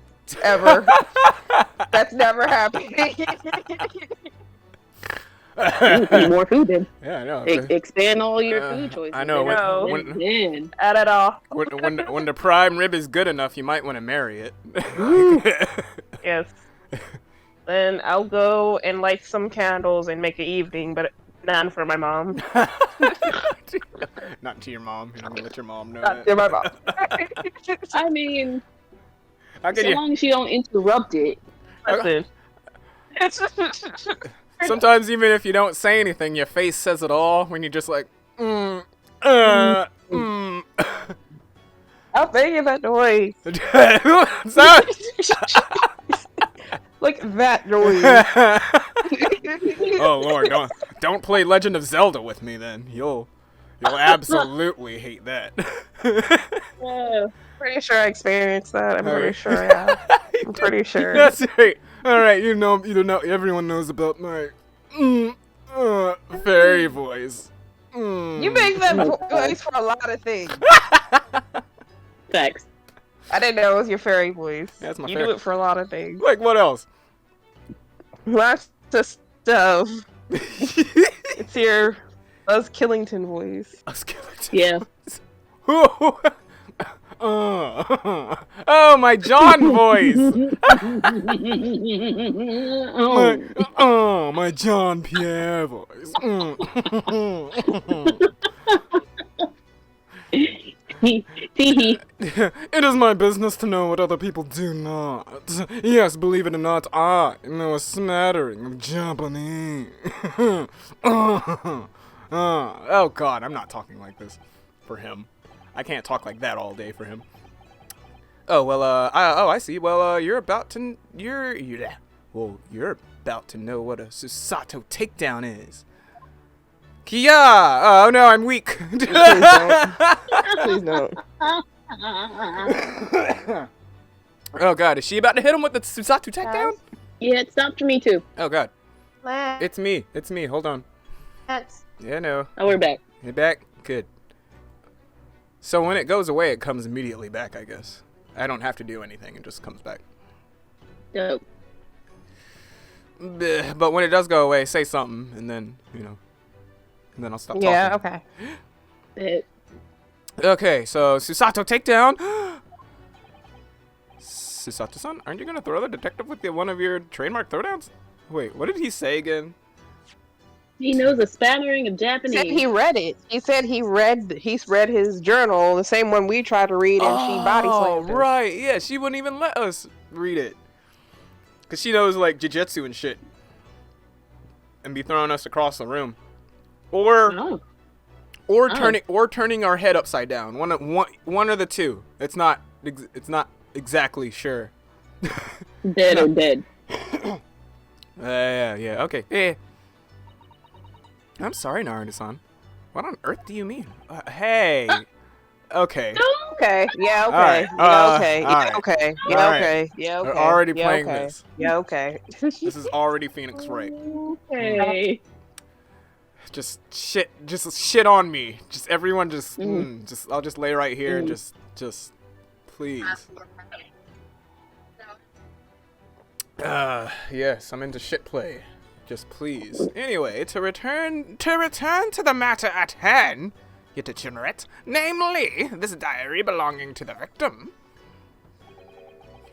Speaker 3: That's never happened.
Speaker 2: Eat more food then.
Speaker 1: Yeah, I know.
Speaker 2: Expand all your food choices.
Speaker 1: I know.
Speaker 2: When
Speaker 3: Not at all.
Speaker 1: When the prime rib is good enough, you might want to marry it.
Speaker 3: Yes. Then I'll go and light some candles and make an evening, but none for my mom.
Speaker 1: Not to your mom. You're not gonna let your mom know
Speaker 3: Not
Speaker 1: that.
Speaker 3: to my mom.
Speaker 2: I mean,
Speaker 1: How can
Speaker 2: so long as you don't interrupt it.
Speaker 3: Listen.
Speaker 1: Sometimes even if you don't say anything, your face says it all. When you're just like,
Speaker 3: I'm making that noise. Like that noise.
Speaker 1: Oh Lord, don't play Legend of Zelda with me then. You'll absolutely hate that.
Speaker 3: Pretty sure I experienced that. I'm pretty sure I have. I'm pretty sure.
Speaker 1: That's right. All right, you know, everyone knows about my fairy voice.
Speaker 3: You make that voice for a lot of things.
Speaker 2: Thanks.
Speaker 3: I didn't know it was your fairy voice.
Speaker 1: That's my
Speaker 3: you
Speaker 1: fairy.
Speaker 3: do it for a lot of things.
Speaker 1: Like what else?
Speaker 3: Lots of stuff. It's your Buzz Killington voice.
Speaker 1: Buzz Killington.
Speaker 2: Yeah.
Speaker 1: Oh, my John voice. My John Pierre voice. It is my business to know what other people do not. Yes, believe it or not, I know a smattering of Japanese. Oh God, I'm not talking like this for him. I can't talk like that all day for him. Oh well, I see. Well, you're about to know what a Susato takedown is. Kia! Oh no, I'm weak.
Speaker 3: Please don't. Please don't.
Speaker 1: Oh God, is she about to hit him with the Susato takedown?
Speaker 2: Yeah, it stopped for me too.
Speaker 1: Oh God, it's me. Hold on. Yeah, no.
Speaker 2: Oh, we're back.
Speaker 1: You back? Good. So when it goes away, it comes immediately back, I guess. I don't have to do anything; it just comes back.
Speaker 2: Dope.
Speaker 1: But when it does go away, say something, and then and then I'll stop talking.
Speaker 3: Yeah, okay.
Speaker 2: That.
Speaker 1: Okay, so Susato takedown. Susato-san, aren't you gonna throw the detective with one of your trademark throwdowns? Wait, what did he say again?
Speaker 2: He knows a spattering of
Speaker 3: He said
Speaker 2: Japanese.
Speaker 3: he read it. He said he's read his journal, the same one we tried to read, and she body slammed him.
Speaker 1: Right, yeah, she wouldn't even let us read it. Because she knows, like, jiu-jitsu and shit. And be throwing us across the room. Or turning our head upside down. One or the two. It's not exactly sure.
Speaker 2: Dead or dead.
Speaker 1: Yeah, okay. Yeah. I'm sorry, Naruto-san. What on earth do you mean? Hey. Okay.
Speaker 3: Okay. Yeah. Okay.
Speaker 1: Right,
Speaker 3: Yeah. Okay.
Speaker 1: all
Speaker 3: Yeah.
Speaker 1: right.
Speaker 3: Okay.
Speaker 1: All
Speaker 3: Yeah.
Speaker 1: right.
Speaker 3: Okay. Yeah. Okay.
Speaker 1: We're already
Speaker 3: yeah,
Speaker 1: playing
Speaker 3: okay.
Speaker 1: this.
Speaker 3: Yeah. Okay.
Speaker 1: This is already Phoenix Wright.
Speaker 2: Okay.
Speaker 1: Just shit on me. Just everyone I'll just lay right here and just please. Yes, I'm into shit play. Just please. Anyway, to return to the matter at hand, you degenerate, namely, this diary belonging to the victim.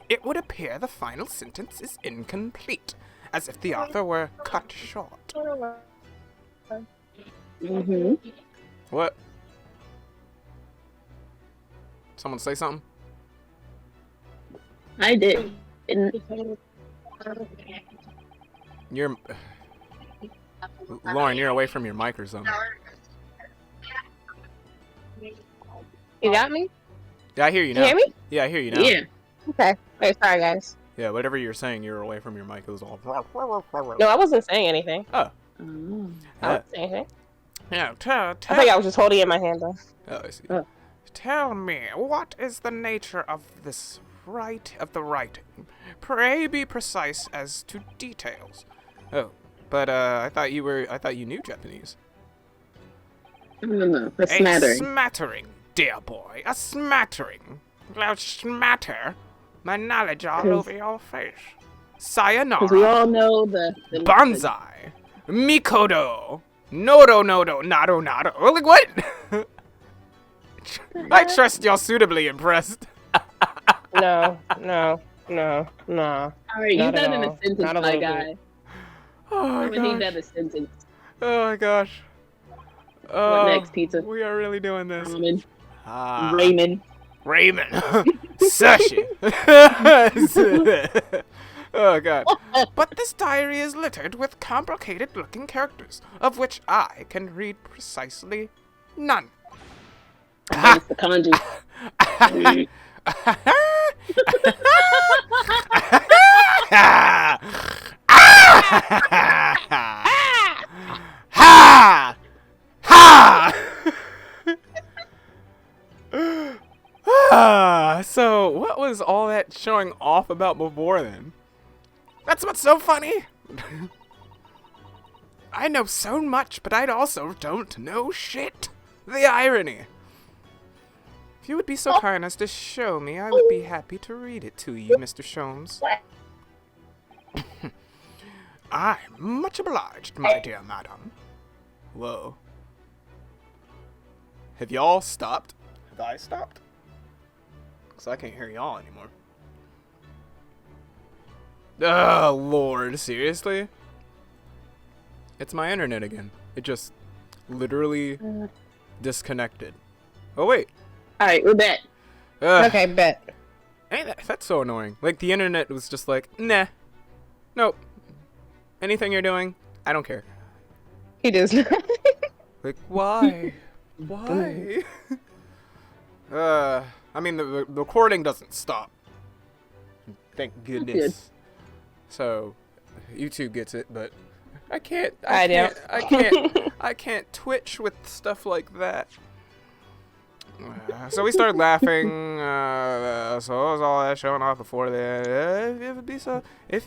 Speaker 1: It would appear the final sentence is incomplete, as if the author were cut short.
Speaker 2: Mm-hmm.
Speaker 1: What? Someone say something?
Speaker 2: I did.
Speaker 1: Lauren, you're away from your mic or something.
Speaker 3: You got me?
Speaker 1: Yeah, I hear you now.
Speaker 3: You hear me?
Speaker 1: Yeah, I hear you now.
Speaker 2: Yeah.
Speaker 3: Okay. Hey, sorry guys.
Speaker 1: Yeah, whatever you're saying, you're away from your mic. It was all.
Speaker 3: No, I wasn't saying anything.
Speaker 1: Oh.
Speaker 3: I wasn't saying anything.
Speaker 1: Yeah,
Speaker 3: I think I was just holding it in my hand though.
Speaker 1: Oh, I see.
Speaker 4: Tell me, what is the nature of this the writing? Pray be precise as to details.
Speaker 1: Oh, but I thought you knew Japanese.
Speaker 2: No. A
Speaker 4: A
Speaker 2: smattering.
Speaker 4: smattering, dear boy, a smattering. I'll smatter my knowledge all over your face. Sayonara.
Speaker 2: Because we all know the
Speaker 4: Banzai. Mikodo. Nodo, nado, nado. Like, what? I trust you're suitably impressed.
Speaker 3: No.
Speaker 2: Alright, use
Speaker 3: Not
Speaker 2: that
Speaker 3: at
Speaker 2: in a
Speaker 3: all.
Speaker 2: sentence,
Speaker 3: Not a
Speaker 2: my
Speaker 3: little
Speaker 2: guy.
Speaker 1: Oh
Speaker 2: I
Speaker 1: my
Speaker 2: would need
Speaker 1: gosh.
Speaker 2: that in a sentence.
Speaker 1: Oh my gosh.
Speaker 2: What next, pizza?
Speaker 1: We are really doing this.
Speaker 2: Raymond.
Speaker 4: Raymond. Sushi.
Speaker 1: Oh god.
Speaker 4: But this diary is littered with complicated-looking characters, of which I can read precisely none.
Speaker 2: That's the kanji.
Speaker 4: Ha! Ha!
Speaker 1: So what was all that showing off about before then?
Speaker 4: That's what's so funny. I know so much, but I also don't know shit. The irony. If you would be so kind as to show me, I would be happy to read it to you, Mr. Sholmes. I'm much obliged, my dear madam.
Speaker 1: Whoa. Have y'all stopped? Have I stopped? Because I can't hear y'all anymore. Oh, Lord. Seriously? It's my internet again. It just literally disconnected. Oh, wait.
Speaker 2: Alright, we're back.
Speaker 3: Okay, bet.
Speaker 1: That's so annoying. Like, the internet was just like, nah. Nope. Anything you're doing, I don't care.
Speaker 3: He does not.
Speaker 1: Like, why? Why? I mean, the recording doesn't stop. Thank goodness.
Speaker 2: Good.
Speaker 1: So, YouTube gets it, but I can't.
Speaker 3: I don't.
Speaker 1: I can't Twitch with stuff like that. So we started laughing. So was all that showing off before that.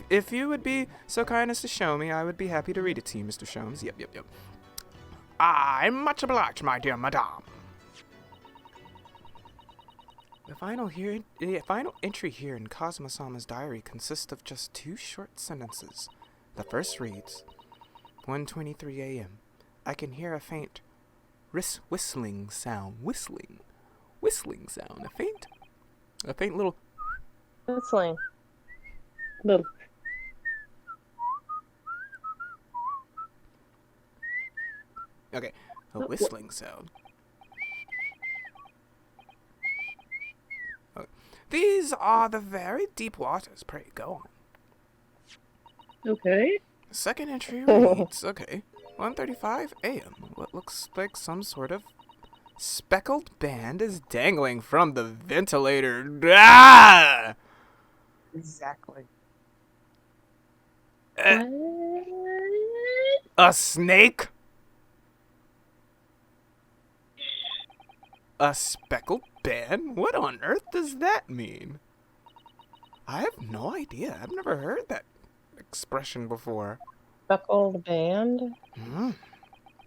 Speaker 1: If you would be so kind as to show me, I would be happy to read it to you, Mr. Sholmes. Yep.
Speaker 4: I'm much obliged, my dear madame.
Speaker 1: The final entry here in Kazuma-sama's diary consists of just 2 short sentences. The first reads, 1:23 a.m. I can hear a faint whistling sound. Whistling sound. A faint little.
Speaker 3: Whistling.
Speaker 2: Look,
Speaker 1: Okay, a whistling sound. Okay. These are the very deep waters. Pray go on.
Speaker 2: okay.
Speaker 1: The second entry reads, okay, 1:35 a.m. What looks like some sort of speckled band is dangling from the ventilator. Ah!
Speaker 3: Exactly.
Speaker 2: What?
Speaker 1: A snake? A speckled band? What on earth does that mean? I have no idea. I've never heard that expression before.
Speaker 3: Speckled band?
Speaker 1: Hmm.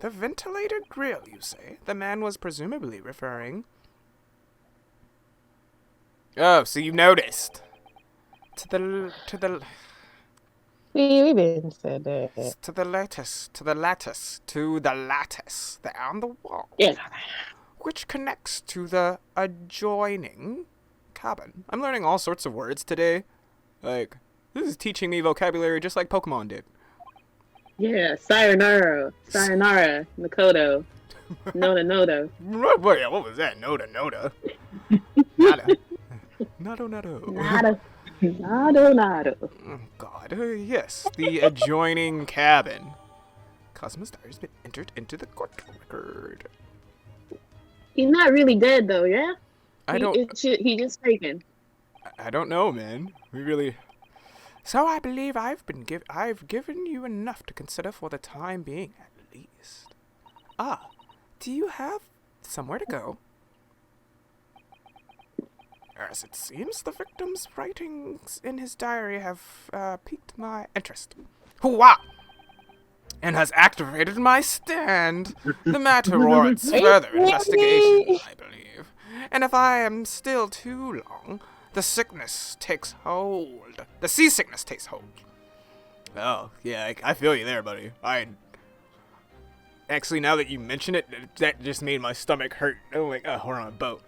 Speaker 1: The ventilator grill, you say? The man was presumably referring... Oh, so you noticed. To the
Speaker 3: We been said that.
Speaker 1: to the lattice there on the wall,
Speaker 2: Yeah.
Speaker 1: which connects to the adjoining cabin. I'm learning all sorts of words today. Like, this is teaching me vocabulary just like Pokemon did.
Speaker 2: Yeah. Sayonara. Sayonara. Makoto. Noda.
Speaker 1: What was that? Noda. Nada. Nado.
Speaker 2: Nado.
Speaker 1: Oh, God. Yes, the adjoining cabin. Cosmo's diary has been entered into the court record.
Speaker 2: He's not really dead though, yeah?
Speaker 1: I don't
Speaker 2: He just faking.
Speaker 1: know, man. We really. So I believe I've given you enough to consider for the time being, at least. Ah, do you have somewhere to go? As it seems, the victim's writings in his diary have piqued my interest. Hooah! And has activated my stand. The matter warrants further investigation, I believe. And if I am still too long, the sickness takes hold. The seasickness takes hold. Oh, yeah, I feel you there, buddy. Actually, now that you mention it, that just made my stomach hurt. Oh, like, oh, we're on a boat.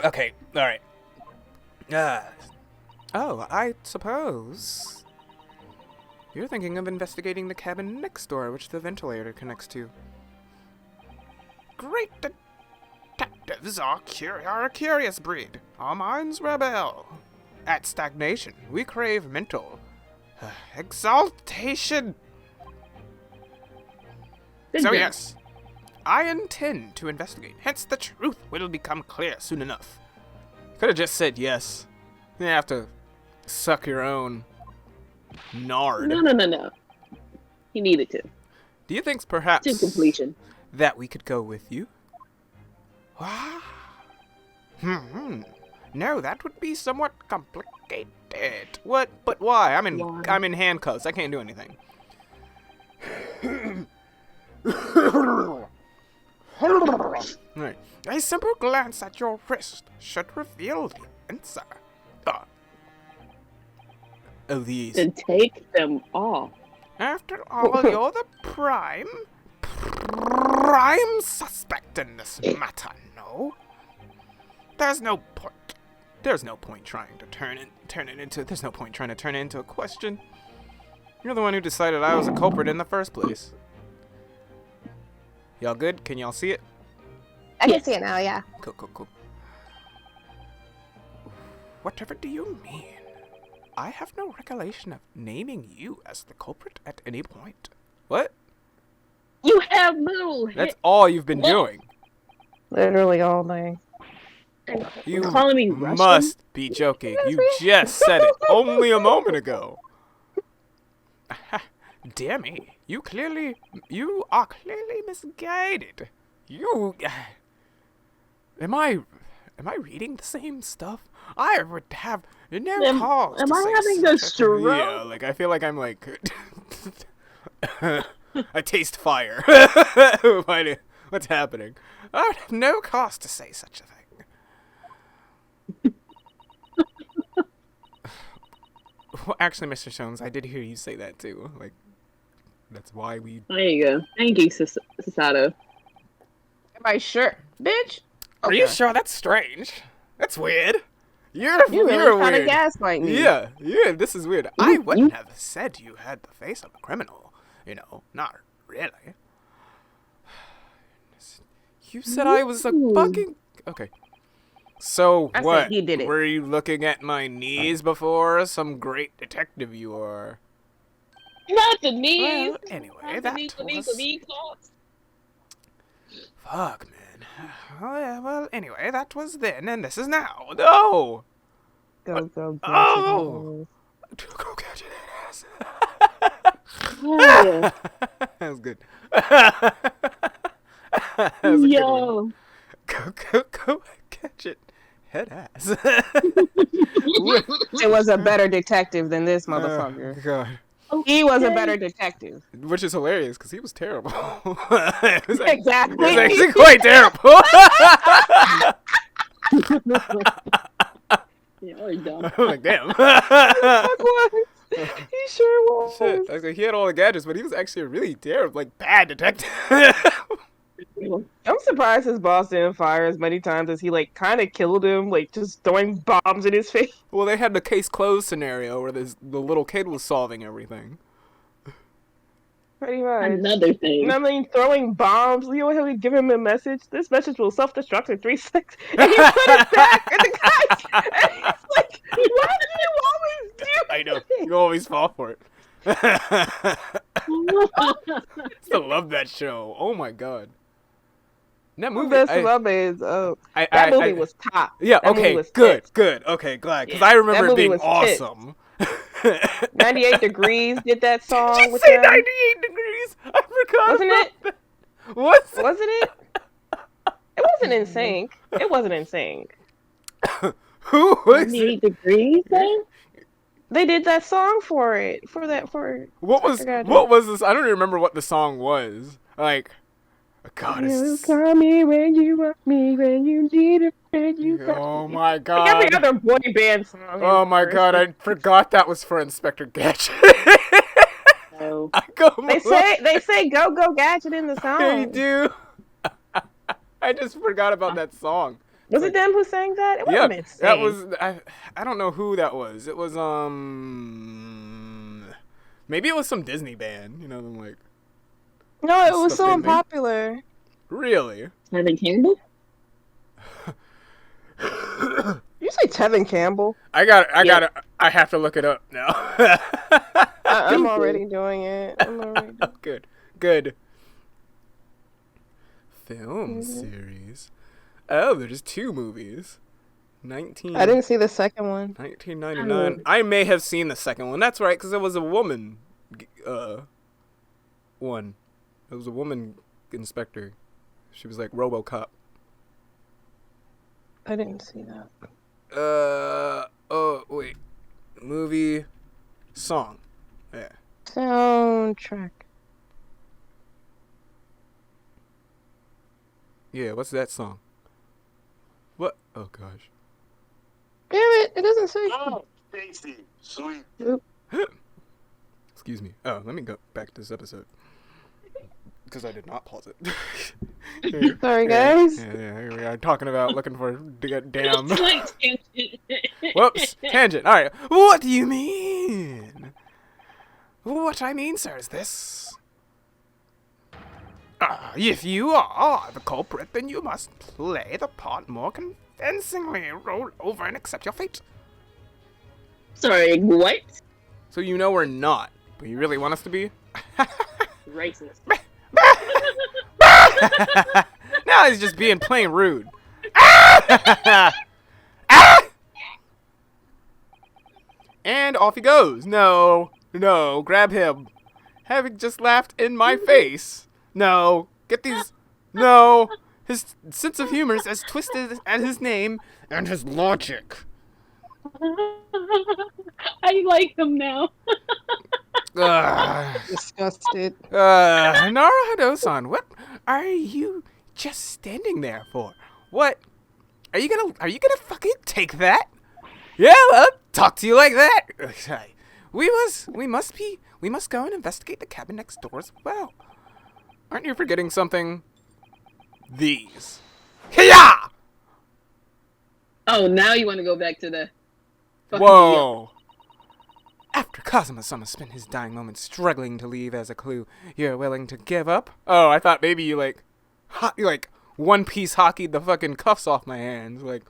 Speaker 1: Okay, alright. Oh, I suppose you're thinking of investigating the cabin next door, which the ventilator connects to. Great detectives are a curious breed. Our minds rebel. At stagnation, we crave mental exaltation.
Speaker 2: Good
Speaker 1: So
Speaker 2: job.
Speaker 1: yes, I intend to investigate. Hence, the truth will become clear soon enough. Could have just said yes. You have to suck your own nard.
Speaker 2: No. He needed to.
Speaker 1: Do you think perhaps
Speaker 2: To completion.
Speaker 1: that we could go with you? No, that would be somewhat complicated. What? But why? I'm in handcuffs. I can't do anything. Right. A simple glance at your wrist should reveal the answer. These.
Speaker 2: Then take them off.
Speaker 1: After all, you're the prime suspect in this matter, no? There's no point trying to turn it into a question. You're the one who decided I was a culprit in the first place. Y'all good? Can y'all see it?
Speaker 3: I can see it now, yeah.
Speaker 1: Cool. Whatever do you mean? I have no recollection of naming you as the culprit at any point. What?
Speaker 2: You have no.
Speaker 1: That's all you've been doing.
Speaker 3: Literally all day.
Speaker 1: You
Speaker 2: calling me Russian?
Speaker 1: must be joking. You just said it only a moment ago. Dear me, you are clearly misguided. Am I reading the same stuff? I would have no cause to
Speaker 2: Am I
Speaker 1: say
Speaker 2: having a
Speaker 1: such
Speaker 2: stroke?
Speaker 1: Yeah, like I feel like I'm like I taste fire. What's happening? I would have no cause to say such a thing. Well, actually, Mr. Jones, I did hear you say that too. Like, That's why we.
Speaker 2: There you go. Thank you, Sasato.
Speaker 3: Am I sure, bitch?
Speaker 1: Are you sure? That's strange. That's weird. You're
Speaker 3: You really
Speaker 1: you're
Speaker 3: kind of
Speaker 1: weird.
Speaker 3: gaslight me.
Speaker 1: Yeah, this is weird. I wouldn't have said you had the face of a criminal. You know, not really. You said I was a fucking... Okay. So
Speaker 3: I said
Speaker 1: what?
Speaker 3: he did it.
Speaker 1: Were you looking at my knees before? Some great detective you are.
Speaker 2: Not the knees.
Speaker 1: Well, anyway,
Speaker 2: Not
Speaker 1: that
Speaker 2: the knees,
Speaker 1: was...
Speaker 2: the knee claws.
Speaker 1: Fuck, man. Oh, yeah, well, anyway, that was then, and this is now. No!
Speaker 3: Go, go, go.
Speaker 1: Oh! Go catch it, ass.
Speaker 2: Yeah.
Speaker 1: That was good. That was a good one.
Speaker 2: Yo.
Speaker 1: Go catch it. Head ass.
Speaker 3: It was a better detective than this motherfucker.
Speaker 1: God.
Speaker 3: He was a better detective.
Speaker 1: Which is hilarious because he was terrible.
Speaker 3: Exactly.
Speaker 1: It was actually quite terrible.
Speaker 2: Yeah, we're done.
Speaker 1: I'm like, damn.
Speaker 3: He sure was.
Speaker 1: Shit. Like, he had all the gadgets, but he was actually a really terrible, like, bad detective.
Speaker 3: I'm surprised his boss didn't fire as many times as he, like, kind of killed him, like, just throwing bombs in his face.
Speaker 1: Well, they had the case closed scenario where the little kid was solving everything.
Speaker 3: Pretty much.
Speaker 2: Another thing.
Speaker 3: I mean, throwing bombs, you know how we give him a message? This message will self-destruct in 3 seconds. And he put it back, and the guy's and he's like, why do you always do
Speaker 1: I know.
Speaker 3: this?
Speaker 1: You always fall for it. Still love that show. Oh my god. That movie.
Speaker 3: Best Mermaids. Oh,
Speaker 1: that
Speaker 3: that movie was top.
Speaker 1: Yeah.
Speaker 3: That movie
Speaker 1: Okay.
Speaker 3: was
Speaker 1: Good.
Speaker 3: tits.
Speaker 1: Good. Okay. Glad. Because
Speaker 3: Yeah,
Speaker 1: I remember
Speaker 3: that
Speaker 1: it being
Speaker 3: movie was tits.
Speaker 1: awesome.
Speaker 3: 98 Degrees did that song.
Speaker 1: Did you
Speaker 3: with
Speaker 1: say
Speaker 3: them.
Speaker 1: 98 degrees? I forgot.
Speaker 3: Wasn't
Speaker 1: about
Speaker 3: it?
Speaker 1: That. Was it?
Speaker 3: Wasn't it? It wasn't in sync. It wasn't in sync.
Speaker 1: Who was
Speaker 2: 98
Speaker 1: it?
Speaker 2: degrees, then?
Speaker 3: They did that song for it. For
Speaker 1: What was this? I don't even remember what the song was. Like, God,
Speaker 3: You call me when you want me, when you need it, when you got
Speaker 1: oh
Speaker 3: me.
Speaker 1: my
Speaker 3: Like
Speaker 1: god.
Speaker 3: every other boy band song.
Speaker 1: Oh my god, I forgot that was for Inspector Gadget.
Speaker 2: No.
Speaker 3: They say go go gadget in the song.
Speaker 1: They do. I just forgot about that song.
Speaker 3: Was it them who sang that? It
Speaker 1: Yeah,
Speaker 3: wasn't
Speaker 1: that
Speaker 3: insane.
Speaker 1: was. I don't know who that was. It was maybe it was some Disney band. You know, I'm like,
Speaker 3: No, it was
Speaker 1: stuff
Speaker 3: so
Speaker 1: they made.
Speaker 3: unpopular.
Speaker 1: really?
Speaker 2: Tevin Campbell?
Speaker 3: You say Tevin Campbell?
Speaker 1: I have to look it up now.
Speaker 3: I'm already doing it.
Speaker 1: Good. Film series. Oh, there's 2 movies.
Speaker 3: I didn't see the second one.
Speaker 1: 1999. I may have seen the second one. That's right, because it was a woman. One. It was a woman inspector. She was like RoboCop.
Speaker 3: I didn't see that.
Speaker 1: Oh wait. Movie. Song. Yeah.
Speaker 3: Soundtrack.
Speaker 1: Yeah. What's that song? What? Oh gosh.
Speaker 3: Damn it! It doesn't say.
Speaker 5: Oh, Stacy, sweet.
Speaker 1: Excuse me. Oh, let me go back to this episode. Because I did not pause it.
Speaker 3: Sorry, guys.
Speaker 1: Yeah, here we are talking about looking for damn.
Speaker 2: Slight tangent.
Speaker 1: Whoops, tangent. All right. What do you mean? What I mean, sir, is this. If you are the culprit, then you must play the part more convincingly. Roll over and accept your fate.
Speaker 2: Sorry, what?
Speaker 1: So you know we're not, but you really want us to be?
Speaker 2: Racist.
Speaker 1: Now he's just being plain rude. And off he goes. No, grab him. Having just laughed in my face. No, get these. No, his sense of humor is as twisted as his name and his logic.
Speaker 2: I like them now.
Speaker 3: Disgusted.
Speaker 1: Naruto-san, what are you just standing there for? What? Are you gonna fucking take that? Yeah, I'll talk to you like that. we must go and investigate the cabin next door as well. Aren't you forgetting something? These. Hiya!
Speaker 2: Oh, now you want to go back to the. fucking
Speaker 1: Whoa! After Kazuma-sama spent his dying moments struggling to leave as a clue, you're willing to give up? Oh, I thought maybe you like One Piece hockeyed the fucking cuffs off my hands. Like,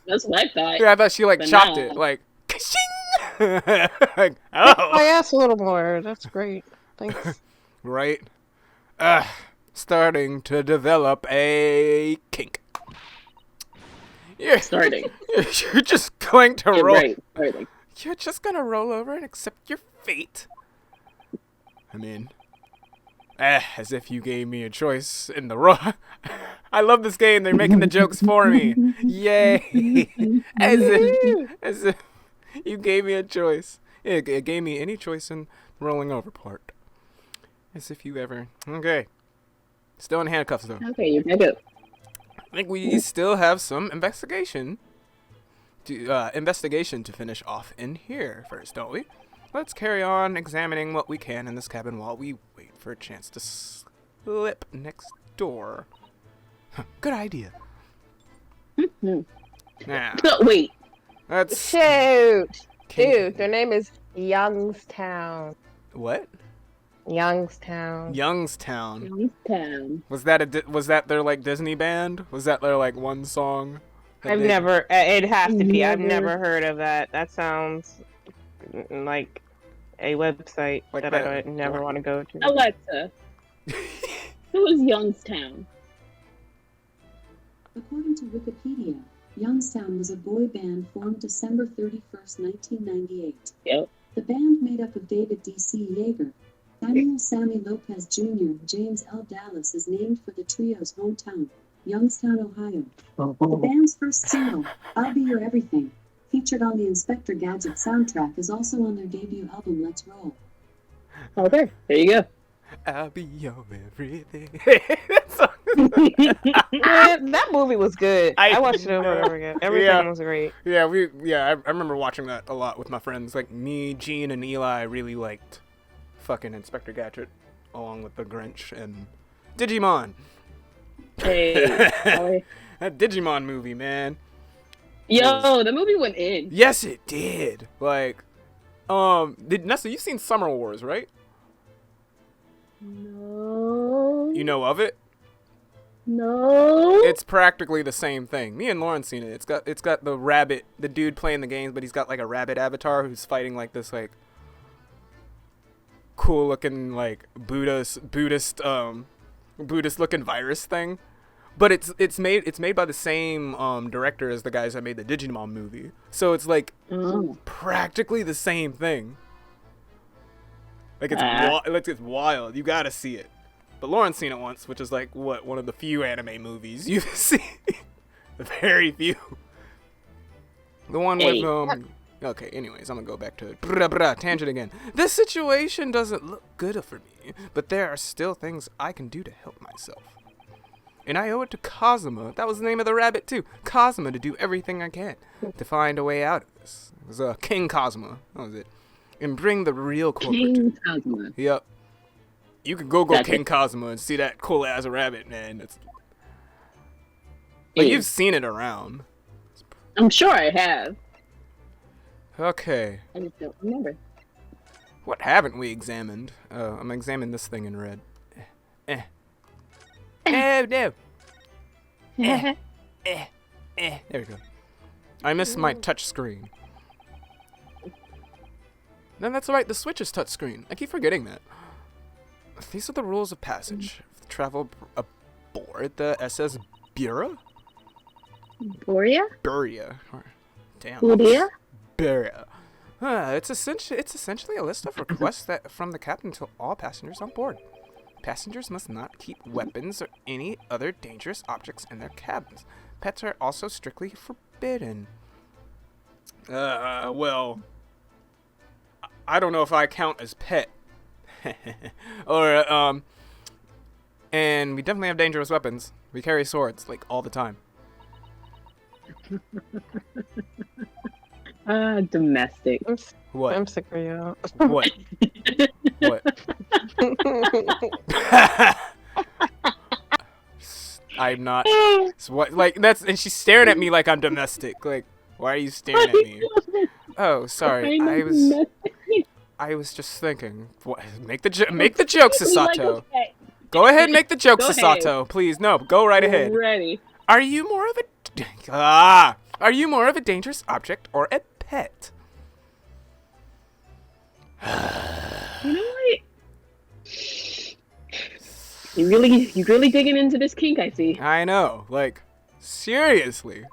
Speaker 2: That's what I thought.
Speaker 1: yeah, I thought she like
Speaker 2: But
Speaker 1: chopped
Speaker 2: nah.
Speaker 1: it. Like, ka-shing! Like, oh,
Speaker 3: I asked a little more. That's great. Thanks.
Speaker 1: right? Starting to develop a kink. You're
Speaker 2: Starting.
Speaker 1: You're just going to
Speaker 2: You're
Speaker 1: roll.
Speaker 2: right. Starting.
Speaker 1: You're just gonna roll over and accept your fate. I mean, as if you gave me a choice in the raw. I love this game. They're making the jokes for me. Yay! as if you gave me a choice. It gave me any choice in rolling over part. As if you ever. Okay. Still in handcuffs though.
Speaker 2: Okay, you're back up.
Speaker 1: I think we still have some investigation to finish off in here first, don't we? Let's carry on examining what we can in this cabin while we wait for a chance to slip next door. Good idea. Now,
Speaker 2: No, wait.
Speaker 1: that's
Speaker 3: Shoot!
Speaker 1: King-
Speaker 3: Dude, their name is Youngstown.
Speaker 1: what?
Speaker 3: Youngstown.
Speaker 1: Youngstown.
Speaker 2: Youngstown.
Speaker 1: Was that their like Disney band? Was that their like one song? that
Speaker 3: I've
Speaker 1: they-
Speaker 3: never. It has to be. I've
Speaker 2: Never.
Speaker 3: never heard of that. That sounds like a website
Speaker 1: Like
Speaker 3: that
Speaker 1: that-
Speaker 3: I would never want to go to.
Speaker 2: Alexa, who is Youngstown?
Speaker 6: According to Wikipedia, Youngstown was a boy band formed December 31st, 1998.
Speaker 2: Yep.
Speaker 6: The band made up of David D.C. Yeager, Samuel Sammy Lopez Jr., and James L. Dallas is named for the trio's hometown, Youngstown, Ohio. The band's first single, I'll Be Your Everything, featured on the Inspector Gadget soundtrack, is also on their debut album, Let's Roll.
Speaker 2: Okay, there you go.
Speaker 1: I'll be your everything. That song is-
Speaker 3: Man, that movie was good. I watched it over and over again. Everything
Speaker 1: Yeah.
Speaker 3: was great.
Speaker 1: Yeah, I remember watching that a lot with my friends. Like me, Gene, and Eli really liked fucking Inspector Gadget, along with the Grinch and Digimon.
Speaker 2: Hey, Ollie.
Speaker 1: That Digimon movie, man.
Speaker 2: Yo, the movie went in.
Speaker 1: Yes, it did. Like, Nessa, you've seen Summer Wars, right?
Speaker 2: No.
Speaker 1: You know of it?
Speaker 2: No.
Speaker 1: It's practically the same thing. Me and Lauren seen it. It's got the rabbit, the dude playing the games, but he's got like a rabbit avatar who's fighting like this like cool looking like Buddhist looking virus thing. But it's made by the same director as the guys that made the Digimon movie. So it's like
Speaker 2: Oh.
Speaker 1: practically the same thing. Like it's wild. You gotta see it. But Lauren's seen it once, which is like one of the few anime movies you've seen. Very few. The one
Speaker 2: Hey.
Speaker 1: with Okay, anyways, I'm gonna go back to tangent again. This situation doesn't look good for me, but there are still things I can do to help myself. And I owe it to Kazuma. That was the name of the rabbit too. Kazuma, to do everything I can to find a way out of this. It was King Kazuma. That was it. And bring the real culprit.
Speaker 2: King Kazuma.
Speaker 1: Yep. You can go
Speaker 2: Gotcha.
Speaker 1: King Kazuma and see that cool ass rabbit, man. It's like
Speaker 2: Yeah.
Speaker 1: you've seen it around.
Speaker 2: I'm sure I have.
Speaker 1: Okay.
Speaker 2: I just don't remember.
Speaker 1: What haven't we examined? I'm examining this thing in red. Oh no. There we go. I missed my touch screen. No, that's right. The Switch is touch screen. I keep forgetting that. These are the rules of passage. Travel aboard the SS Bura?
Speaker 2: Boria?
Speaker 1: Buria. Damn.
Speaker 2: Boria?
Speaker 1: Buria. It's essentially a list of requests from the captain to all passengers on board. Passengers must not keep weapons or any other dangerous objects in their cabins. Pets are also strictly forbidden. Well, I don't know if I count as pet. Or, and we definitely have dangerous weapons. We carry swords, like, all the time.
Speaker 2: Domestic.
Speaker 1: What?
Speaker 3: I'm sick of you.
Speaker 1: What? What? I'm not. So what? Like that's, and she's staring at me like I'm domestic. Like, why are you staring at me? Oh, sorry. I was just thinking. What? Make the joke, Sasato.
Speaker 2: Okay.
Speaker 1: Go ahead, make the joke,
Speaker 2: Go
Speaker 1: Sasato. Please, no, go right ahead.
Speaker 2: Ready.
Speaker 1: Are you more of a Are you more of a dangerous object or a pet?
Speaker 2: You know what? You really digging into this kink, I see.
Speaker 1: I know. Like, seriously.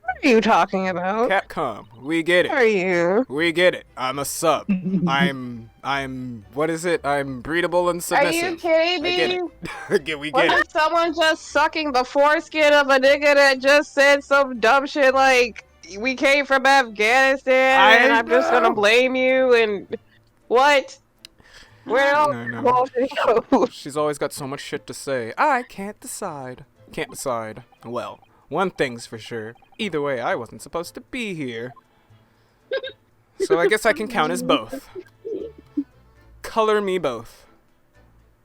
Speaker 3: What are you talking about?
Speaker 1: Capcom, we get
Speaker 3: Who are
Speaker 1: it.
Speaker 3: you?
Speaker 1: We get it. I'm a sub. I'm what is it? I'm breedable and submissive.
Speaker 3: Are you kidding me?
Speaker 1: I get it. We
Speaker 3: What
Speaker 1: get it.
Speaker 3: if someone just sucking the foreskin of a nigga that just said some dumb shit like, we came from Afghanistan and I'm just gonna blame you and what? Where else
Speaker 1: No.
Speaker 3: bullshit go?
Speaker 1: She's always got so much shit to say. I can't decide. Can't decide. Well, one thing's for sure. Either way, I wasn't supposed to be here. So I guess I can count as both. Color me both.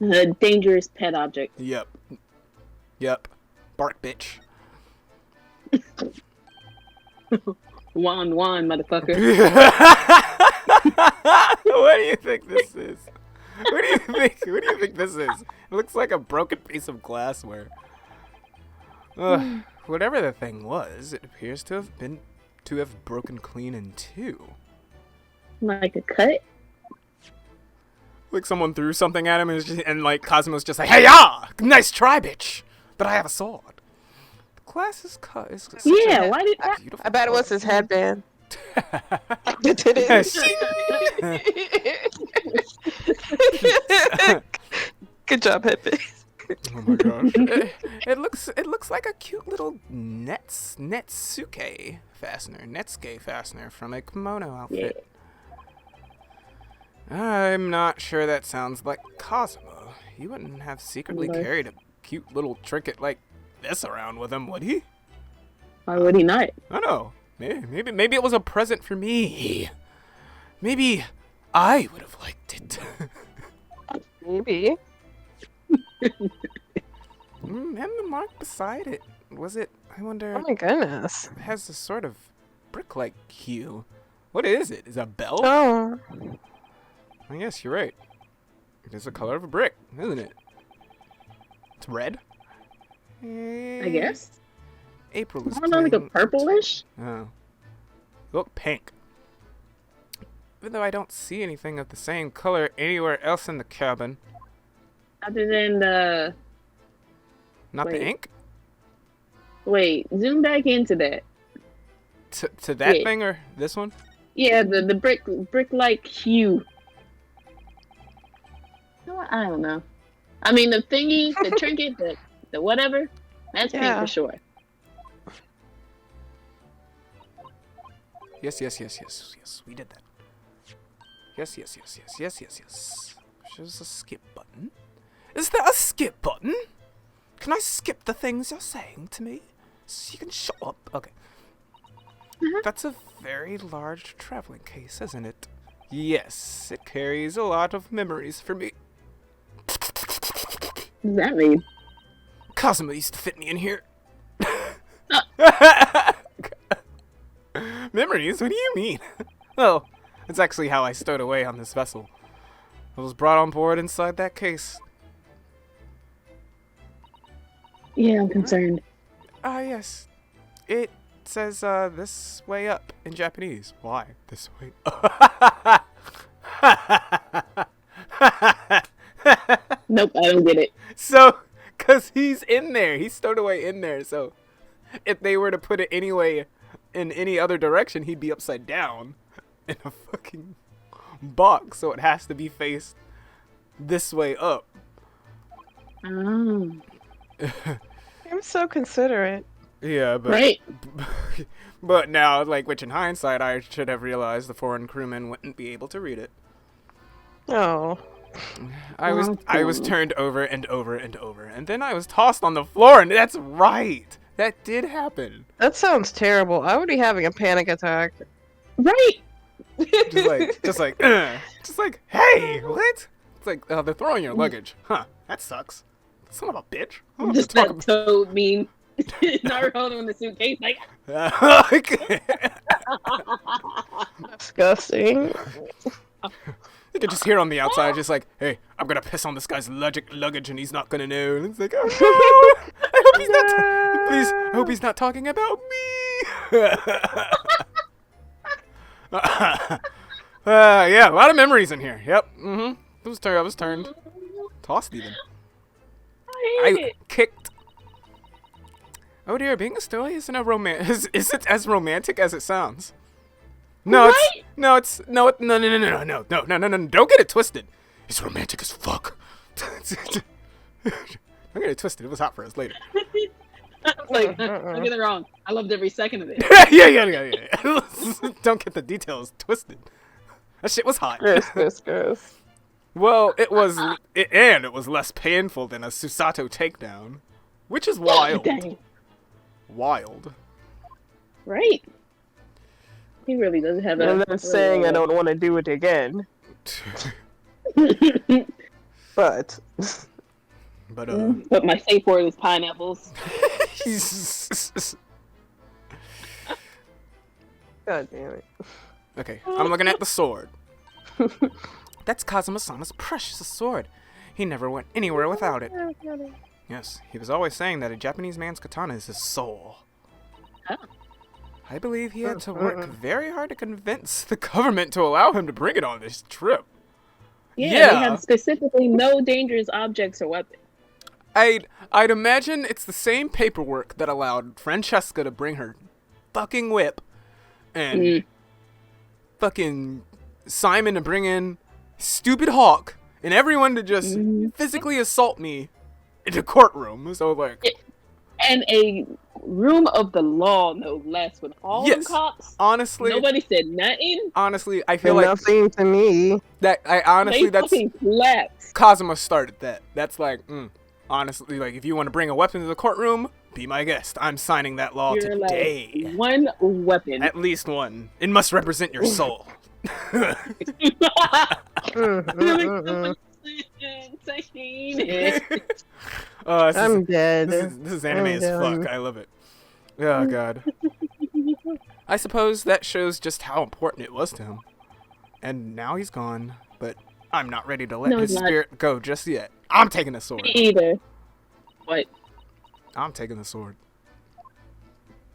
Speaker 2: A dangerous pet object.
Speaker 1: Yep. Bark, bitch.
Speaker 2: Juan, motherfucker.
Speaker 1: What do you think this is? What do you think this is? It looks like a broken piece of glassware. Whatever the thing was, it appears to have broken clean in two.
Speaker 2: Like a cut?
Speaker 1: Like someone threw something at him and like Cosmo's just like, "Hey-ya! Nice try, bitch! But I have a sword." The glass is cut. It's such
Speaker 2: Yeah, why did
Speaker 1: a beautiful
Speaker 3: I bet it was
Speaker 1: color.
Speaker 3: his headband. Good job, headband.
Speaker 1: Oh my gosh. It looks like a cute little Netsuke fastener from a kimono outfit. I'm not sure that sounds like Cosmo. He wouldn't have secretly carried a cute little trinket like this around with him, would he?
Speaker 2: Why would he not?
Speaker 1: I don't know. Maybe it was a present for me. Maybe I would have liked it.
Speaker 3: Maybe.
Speaker 1: And the mark beside it, was it? I wonder.
Speaker 3: Oh my goodness.
Speaker 1: It has a sort of brick-like hue. What is it? Is it a bell?
Speaker 3: Oh.
Speaker 1: I guess you're right. It is the color of a brick, isn't it? It's red.
Speaker 2: I guess.
Speaker 1: April is
Speaker 2: I don't know, like a
Speaker 1: playing-
Speaker 2: purplish?
Speaker 1: Oh. Look, pink. Even though I don't see anything of the same color anywhere else in the cabin.
Speaker 2: Other than the...
Speaker 1: Not the
Speaker 2: Wait.
Speaker 1: ink?
Speaker 2: Wait, zoom back into that.
Speaker 1: To that
Speaker 2: Yeah.
Speaker 1: thing or this one?
Speaker 2: Yeah, the brick-like hue. You know what? I don't know. I mean, the thingy, the trinket, the whatever, that's pink
Speaker 3: Yeah.
Speaker 2: for sure.
Speaker 1: Yes. We did that. Yes. There's a skip button. Is there a skip button? Can I skip the things you're saying to me? So you can shut up. Okay. That's a very large traveling case, isn't it? Yes, it carries a lot of memories for me.
Speaker 2: What does that mean?
Speaker 1: Cosmo used to fit me in here. Memories? What do you mean? Well, that's actually how I stowed away on this vessel. I was brought on board inside that case.
Speaker 2: Yeah, I'm concerned.
Speaker 1: Ah, yes. It says, this way up in Japanese. Why? This way
Speaker 2: Nope, I don't get it.
Speaker 1: So, because he's in there. He's stowed away in there. So, if they were to put it anyway in any other direction, he'd be upside down in a fucking box. So, it has to be faced this way up.
Speaker 2: Oh.
Speaker 3: I'm so considerate.
Speaker 1: Yeah, but...
Speaker 2: Right.
Speaker 1: But now, like, which in hindsight, I should have realized the foreign crewmen wouldn't be able to read it.
Speaker 3: Oh.
Speaker 1: I was turned over and over and over, and then I was tossed on the floor, and that's right. That did happen.
Speaker 3: That sounds terrible. I would be having a panic attack.
Speaker 2: Right.
Speaker 1: just like, hey, what? It's like, they're throwing your luggage. Huh, that sucks. Son of a bitch. I don't have to
Speaker 2: Just
Speaker 1: talk
Speaker 2: that Toad meme. Naruto in the suitcase, like.
Speaker 3: Disgusting.
Speaker 1: You can just hear on the outside, just like, hey, I'm gonna piss on this guy's luggage and he's not gonna know. And it's like, oh no! I hope he's not. Please, I hope he's not talking about me. Yeah, a lot of memories in here. Yep. I was turned. Tossed even. I kicked. Oh dear, being a stowaway isn't a is it as romantic as it sounds? No,
Speaker 2: Right?
Speaker 1: no, don't get it twisted. It's romantic as fuck. Don't get it twisted. It was hot for us later.
Speaker 2: Like, don't get it wrong. I loved every second of it.
Speaker 1: yeah. Don't get the details twisted. That shit was hot.
Speaker 3: Gross.
Speaker 1: Well, it was less painful than a Susato takedown, which is wild.
Speaker 2: Dang.
Speaker 1: Wild.
Speaker 2: Right. He really does have a.
Speaker 3: And then saying I don't want to do it again. But
Speaker 2: But my safe word is pineapples.
Speaker 3: God damn it.
Speaker 1: Okay, I'm looking at the sword. That's Kazuma-sama's precious sword. He never went anywhere without it. Yes, he was always saying that a Japanese man's katana is his soul.
Speaker 2: Oh.
Speaker 1: I believe he had to work very hard to convince the government to allow him to bring it on this trip.
Speaker 2: Yeah,
Speaker 1: Yeah.
Speaker 2: they have specifically no dangerous objects or weapons.
Speaker 1: I'd imagine it's the same paperwork that allowed Francesca to bring her fucking whip and fucking Simon to bring in stupid Hawk and everyone to just physically assault me in the courtroom. So like,
Speaker 2: And a room of the law, no less, with all
Speaker 1: Yes.
Speaker 2: the cops.
Speaker 1: honestly,
Speaker 2: Nobody said nothing.
Speaker 1: honestly, I feel
Speaker 3: Feel
Speaker 1: like
Speaker 3: nothing to me.
Speaker 2: They
Speaker 1: that's
Speaker 2: fucking slapped.
Speaker 1: Kazuma started that. That's like, honestly, like if you want to bring a weapon to the courtroom, be my guest. I'm signing that law
Speaker 2: You're
Speaker 1: today.
Speaker 2: like one weapon.
Speaker 1: At least one. It must represent your soul.
Speaker 3: I'm dead.
Speaker 1: This is anime
Speaker 3: I'm
Speaker 1: as
Speaker 3: done.
Speaker 1: fuck. I love it. Oh god. I suppose that shows just how important it was to him. And now he's gone, but I'm not ready to let
Speaker 2: No,
Speaker 1: his
Speaker 2: he's not.
Speaker 1: spirit go just yet. I'm taking the sword.
Speaker 2: Me either. What?
Speaker 1: I'm taking the sword.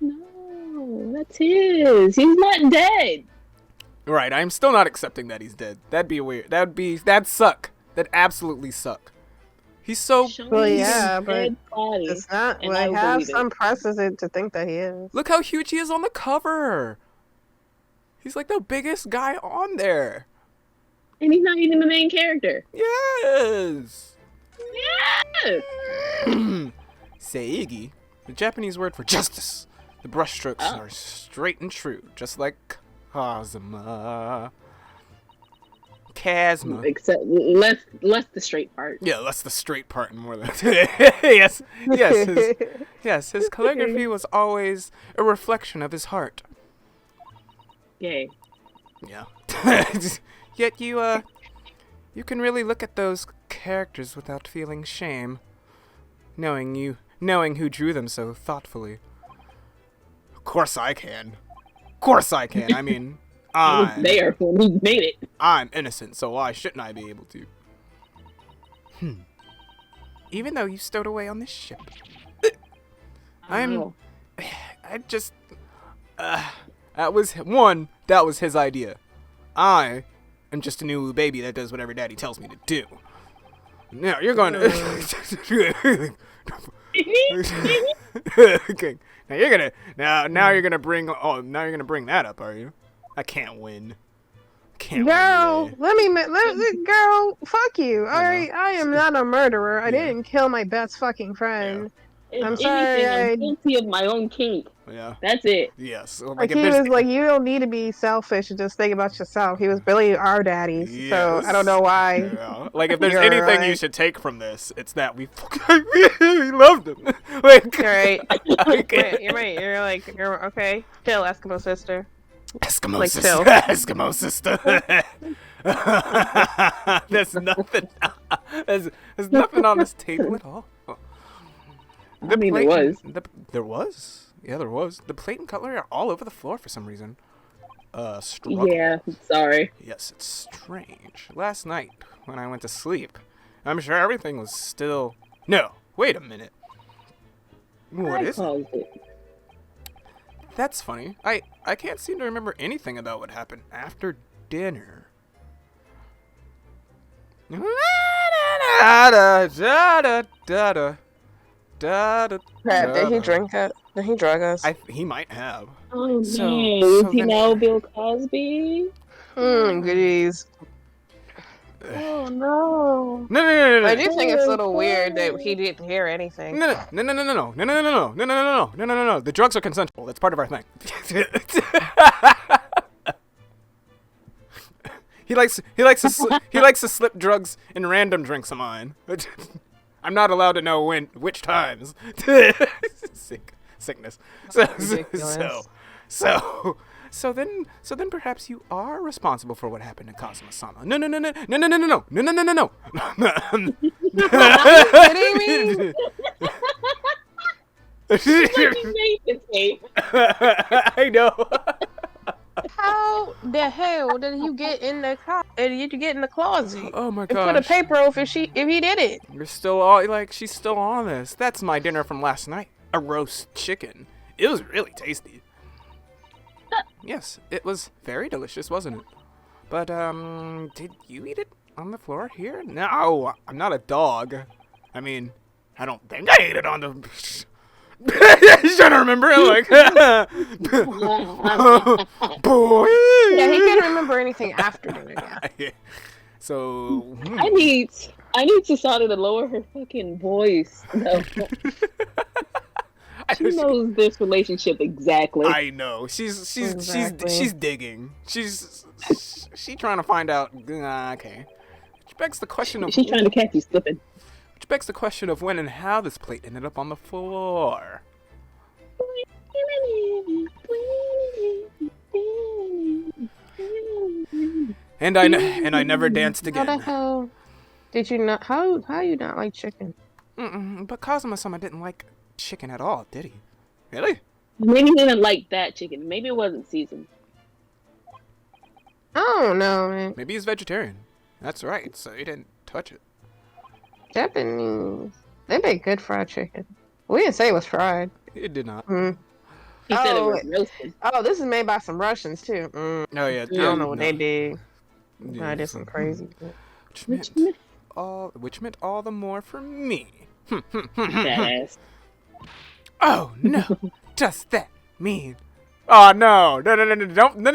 Speaker 2: No, that's his. He's not dead.
Speaker 1: Right, I'm still not accepting that he's dead. That'd be weird. That'd suck. That'd absolutely suck. He's so.
Speaker 2: Show
Speaker 3: Well,
Speaker 2: me
Speaker 3: yeah,
Speaker 2: his
Speaker 3: but
Speaker 2: dead body.
Speaker 3: It's not.
Speaker 2: And
Speaker 3: Well, I
Speaker 2: I
Speaker 3: have
Speaker 2: believe it.
Speaker 3: some precedent to think that he is.
Speaker 1: Look how huge he is on the cover. He's like the biggest guy on there.
Speaker 2: And he's not even the main character.
Speaker 1: Yes.
Speaker 2: Yes!
Speaker 1: Seigi, the Japanese word for justice. The brushstrokes are straight and true, just like Kazuma.
Speaker 2: Except less the straight part.
Speaker 1: Yeah, that's the straight part and more than yes. His calligraphy was always a reflection of his heart.
Speaker 2: Yay.
Speaker 1: Yeah. Yet you can really look at those characters without feeling shame, knowing who drew them so thoughtfully. Of course I can. I mean,
Speaker 2: I was there when he made it.
Speaker 1: I'm innocent, so why shouldn't I be able to? Even though you stowed away on this ship,
Speaker 2: Oh.
Speaker 1: that was his idea. I am just a new baby that does whatever daddy tells me to do. Now you're going to okay. Now you're gonna bring that up, are you? I can't win.
Speaker 3: Girl,
Speaker 1: win.
Speaker 3: girl, fuck you.
Speaker 1: know.
Speaker 3: Alright, I am not a murderer. I didn't kill my best fucking friend.
Speaker 2: If
Speaker 3: I'm
Speaker 2: anything,
Speaker 3: sorry,
Speaker 2: I'm guilty of my own kink.
Speaker 1: Yeah.
Speaker 2: That's it.
Speaker 1: Yes. Well,
Speaker 3: Like
Speaker 1: if
Speaker 3: he
Speaker 1: there's-
Speaker 3: was like, you don't need to be selfish and just think about yourself. He was really our daddies, so I don't know why.
Speaker 1: Yeah. Like if there's
Speaker 3: You're
Speaker 1: anything you
Speaker 3: right.
Speaker 1: should take from this, it's that we loved him. Like,
Speaker 3: You're right.
Speaker 1: okay.
Speaker 3: You're right. You're okay. Chill, Eskimo sister.
Speaker 1: Eskimo
Speaker 3: Like
Speaker 1: sister.
Speaker 3: Phil.
Speaker 1: Eskimo sister. There's nothing. There's nothing on this table at all.
Speaker 2: I mean, there was.
Speaker 1: There was. Yeah, there was. The plate and cutlery are all over the floor for some reason. Struggle.
Speaker 2: Yeah, sorry.
Speaker 1: Yes, it's strange. Last night, when I went to sleep, I'm sure everything was still... No, wait a minute. What is it?
Speaker 2: Caused it.
Speaker 1: That's funny. I can't seem to remember anything about what happened after dinner.
Speaker 3: Crap, did he drink it? Did he drug us?
Speaker 1: He might have.
Speaker 2: Oh,
Speaker 1: So-
Speaker 2: man.
Speaker 1: so
Speaker 2: Is he
Speaker 1: then-
Speaker 2: now Bill Cosby?
Speaker 3: Goodies.
Speaker 2: Oh, no.
Speaker 1: No.
Speaker 3: I do think it's a little weird that he didn't hear anything.
Speaker 1: No. The drugs are consensual. That's part of our thing. He likes to slip drugs in random drinks of mine. I'm not allowed to know which times. Sickness. So then perhaps you are responsible for what happened to Kazuma-sama. No.
Speaker 3: Kidding me?
Speaker 1: I know.
Speaker 3: How the hell did you get in the closet?
Speaker 1: Oh my
Speaker 3: And put a
Speaker 1: gosh.
Speaker 3: paper over if he did it.
Speaker 1: You're still all she's still on this. That's my dinner from last night. A roast chicken. It was really tasty. Yes, it was very delicious, wasn't it? But did you eat it on the floor here? No, I'm not a dog. I mean, I don't think I ate it on the. He's trying to remember it, like. Boy.
Speaker 3: Yeah, he can't remember anything after doing it.
Speaker 1: So.
Speaker 2: I need Susanna to lower her fucking voice. No. She knows this relationship exactly.
Speaker 1: I know. She's digging. She's trying to find out. Okay. Which begs the question of.
Speaker 2: She's trying to catch you slipping.
Speaker 1: Which begs the question of when and how this plate ended up on the floor. And I never danced
Speaker 3: How the
Speaker 1: again.
Speaker 3: hell did you not? How you not like chicken?
Speaker 1: But Kazuma-sama didn't like chicken at all, did he? Really?
Speaker 2: Maybe he didn't like that chicken. Maybe it wasn't seasoned.
Speaker 3: I don't know, man.
Speaker 1: Maybe he's vegetarian. That's right. So he didn't touch it.
Speaker 3: Japanese, they make good fried chicken. We didn't say it was fried.
Speaker 1: It did not.
Speaker 2: He said it was roasted.
Speaker 3: Oh, this is made by some Russians too.
Speaker 1: Oh yeah.
Speaker 3: I don't know what they did.
Speaker 1: Yeah,
Speaker 3: I did some crazy.
Speaker 1: Which meant all the more for me.
Speaker 2: Badass.
Speaker 1: Oh no! Does that mean? Oh no! Don't! No!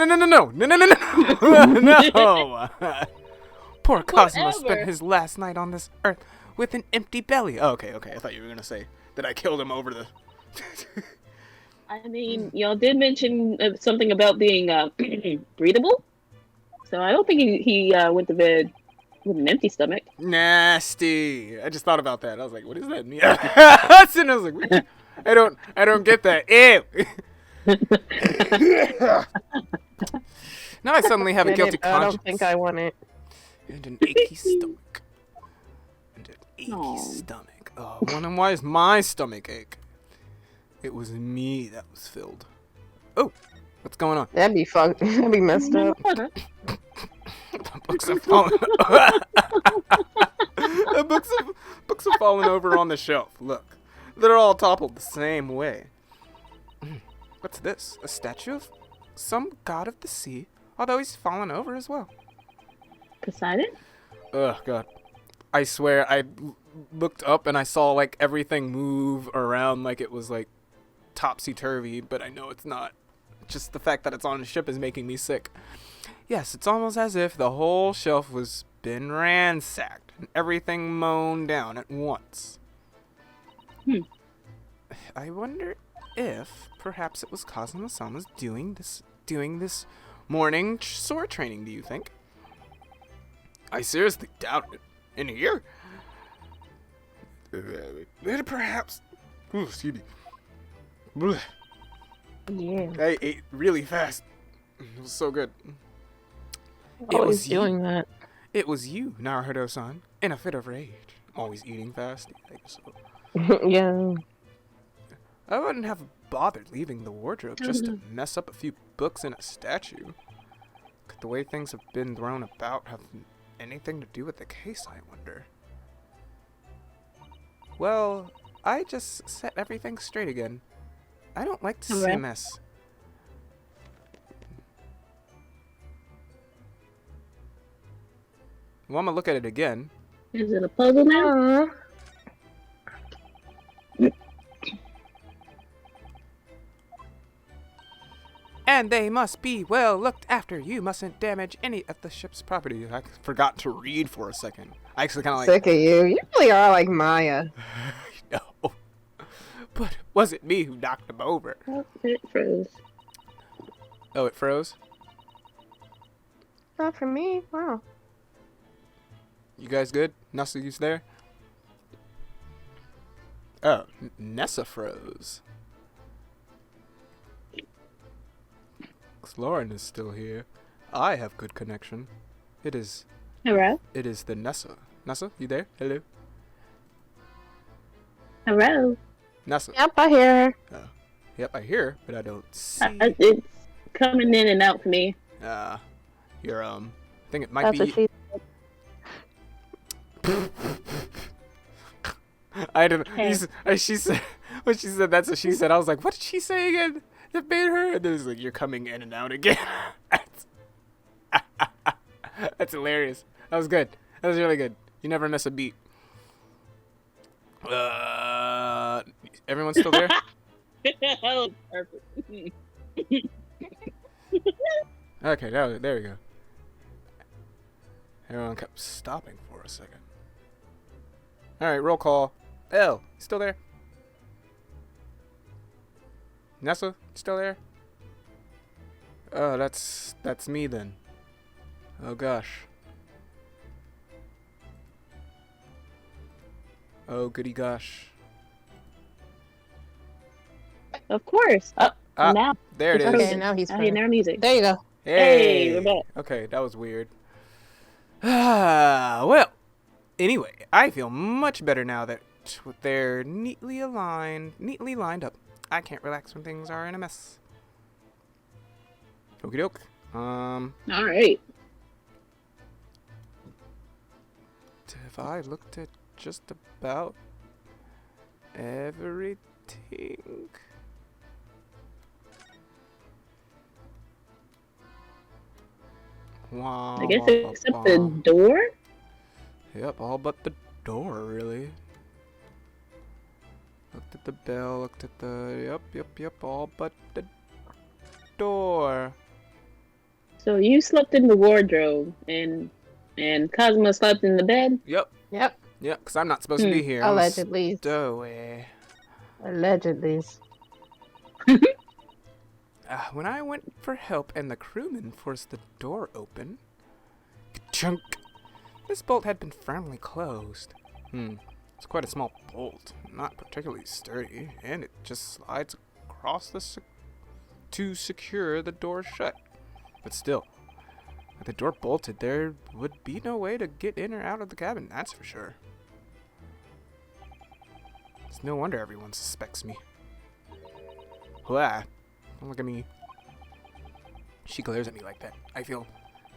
Speaker 1: Poor Cosmo spent
Speaker 2: Whatever.
Speaker 1: his last night on this earth with an empty belly. Oh, okay. I thought you were gonna say that I killed him over the.
Speaker 2: I mean, y'all did mention something about being breathable. So I don't think he went to bed with an empty stomach.
Speaker 1: Nasty. I just thought about that. I was like, what does that mean? I was like, what? I don't get that. Ew. Now I suddenly have a guilty
Speaker 3: I
Speaker 1: conscience.
Speaker 3: don't think I want it.
Speaker 1: And an achy stomach. Oh, and why is my stomach ache? It was me that was filled. Oh, what's going on?
Speaker 3: That'd be fucked. That'd be messed up.
Speaker 1: The books have fallen. The books have fallen over on the shelf. Look, they're all toppled the same way. What's this? A statue of some god of the sea? Although he's fallen over as well.
Speaker 2: Poseidon?
Speaker 1: Ugh, God. I swear, I looked up and I saw, like, everything move around like it was, like, topsy-turvy, but I know it's not. Just the fact that it's on a ship is making me sick. Yes, it's almost as if the whole shelf was been ransacked and everything mown down at once. I wonder if perhaps it was Kazuma-sama's doing this morning sword training, do you think? I seriously doubt it. In here? Perhaps. Ooh, excuse me. Blech.
Speaker 3: Yeah.
Speaker 1: I ate really fast. It was so good.
Speaker 3: Always doing that.
Speaker 1: It was you, Naruto-san, in a fit of rage. Always eating fast. So.
Speaker 3: Yeah.
Speaker 1: I wouldn't have bothered leaving the wardrobe just to mess up a few books and a statue. Could the way things have been thrown about have anything to do with the case, I wonder? Well, I just set everything straight again. I don't like to see a mess. Well, I'm gonna look at it again.
Speaker 2: Is it a puzzle now?
Speaker 1: And they must be well looked after. You mustn't damage any of the ship's property. I forgot to read for a second. I actually kind of like...
Speaker 3: Sick of you. You really are like Maya.
Speaker 1: No. But it wasn't me who knocked him over.
Speaker 2: Oh, it froze.
Speaker 1: Oh, it froze?
Speaker 3: Not for me. Wow.
Speaker 1: You guys good? Nessa, you there? Oh, Nessa froze. Lauren is still here. I have good connection. It is...
Speaker 2: Hello?
Speaker 1: It is the Nessa. Nessa, you there? Hello?
Speaker 2: Hello?
Speaker 1: Nessa.
Speaker 3: Yep, I hear her.
Speaker 1: Yep, I hear, but I don't see.
Speaker 2: It's coming in and out for me.
Speaker 1: You're, I think it might
Speaker 3: That's
Speaker 1: be...
Speaker 3: what
Speaker 1: I don't know.
Speaker 2: Hey.
Speaker 1: She said... When she said that's what she said, I was like, what did she say again? That made her? And then it's like, you're coming in and out again. That's hilarious. That was good. That was really good. You never miss a beat. Everyone's still there?
Speaker 2: That was perfect.
Speaker 1: Okay, there we go. Everyone kept stopping for a second. Alright, roll call. Elle, still there? Nessa, still there? Oh, that's me then. Oh gosh. Oh goody gosh.
Speaker 2: Of course. Now.
Speaker 1: There it is.
Speaker 3: Okay, now he's
Speaker 2: I hear
Speaker 3: fine.
Speaker 2: our music.
Speaker 3: There you go.
Speaker 2: Hey, we're back.
Speaker 1: Okay, that was weird. Well, anyway, I feel much better now that they're neatly lined up. I can't relax when things are in a mess. Okie doke.
Speaker 2: All right.
Speaker 1: Have I looked at just about everything? Wow.
Speaker 2: I guess except the door.
Speaker 1: Yep, all but the door, really. Looked at the bell, looked at the... Yep, all but the door.
Speaker 2: So you slept in the wardrobe, and Cosmo slept in the bed?
Speaker 1: Yep, because I'm not supposed to be here.
Speaker 3: Allegedly.
Speaker 1: Stowaway.
Speaker 3: Allegedly.
Speaker 1: When I went for help and the crewman forced the door open... Chunk! This bolt had been firmly closed. It's quite a small bolt, not particularly sturdy, and it just slides across to secure the door shut. But still, with the door bolted, there would be no way to get in or out of the cabin, that's for sure. It's no wonder everyone suspects me. Blah. Don't look at me. She glares at me like that. I feel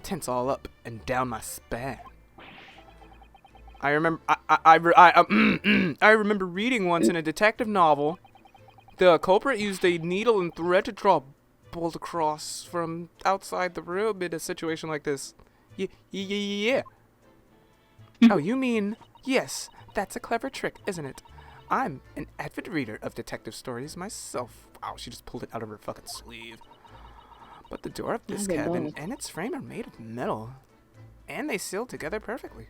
Speaker 1: tense all up and down my spine. I remember I remember reading once in a detective novel, the culprit used a needle and thread to draw a bolt across from outside the room in a situation like this. Yeah. Oh, you mean, yes, that's a clever trick, isn't it? I'm an avid reader of detective stories myself. Wow, she just pulled it out of her fucking sleeve. But the door of this cabin and its frame are made of metal, and they seal together perfectly.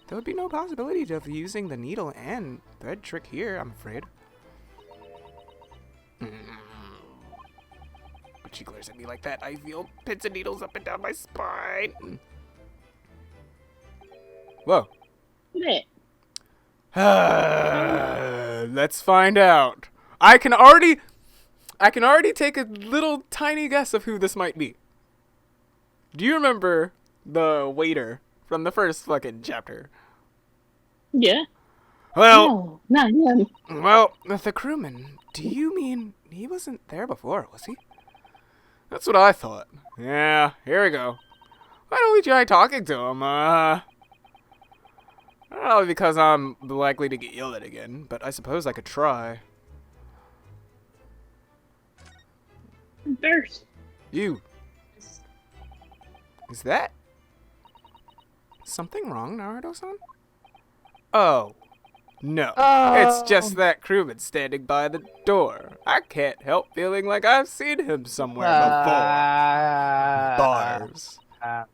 Speaker 1: There would be no possibility of using the needle and thread trick here, I'm afraid. But she glares at me like that, I feel pins and needles up and down my spine. Whoa.
Speaker 2: Yeah.
Speaker 1: Let's find out. I can already I can already take a little tiny guess of who this might be. Do you remember the waiter from the first fucking chapter?
Speaker 2: Yeah.
Speaker 1: Well,
Speaker 2: No, not him.
Speaker 1: well, the crewman. Do you mean he wasn't there before, was he? That's what I thought. Yeah, here we go. Why don't we try talking to him? Probably because I'm likely to get yelled at again, but I suppose I could try.
Speaker 2: Thirst.
Speaker 1: You. Is that something wrong, Naruto-san? Oh. No. It's just that crewman standing by the door. I can't help feeling like I've seen him somewhere before. Bars. I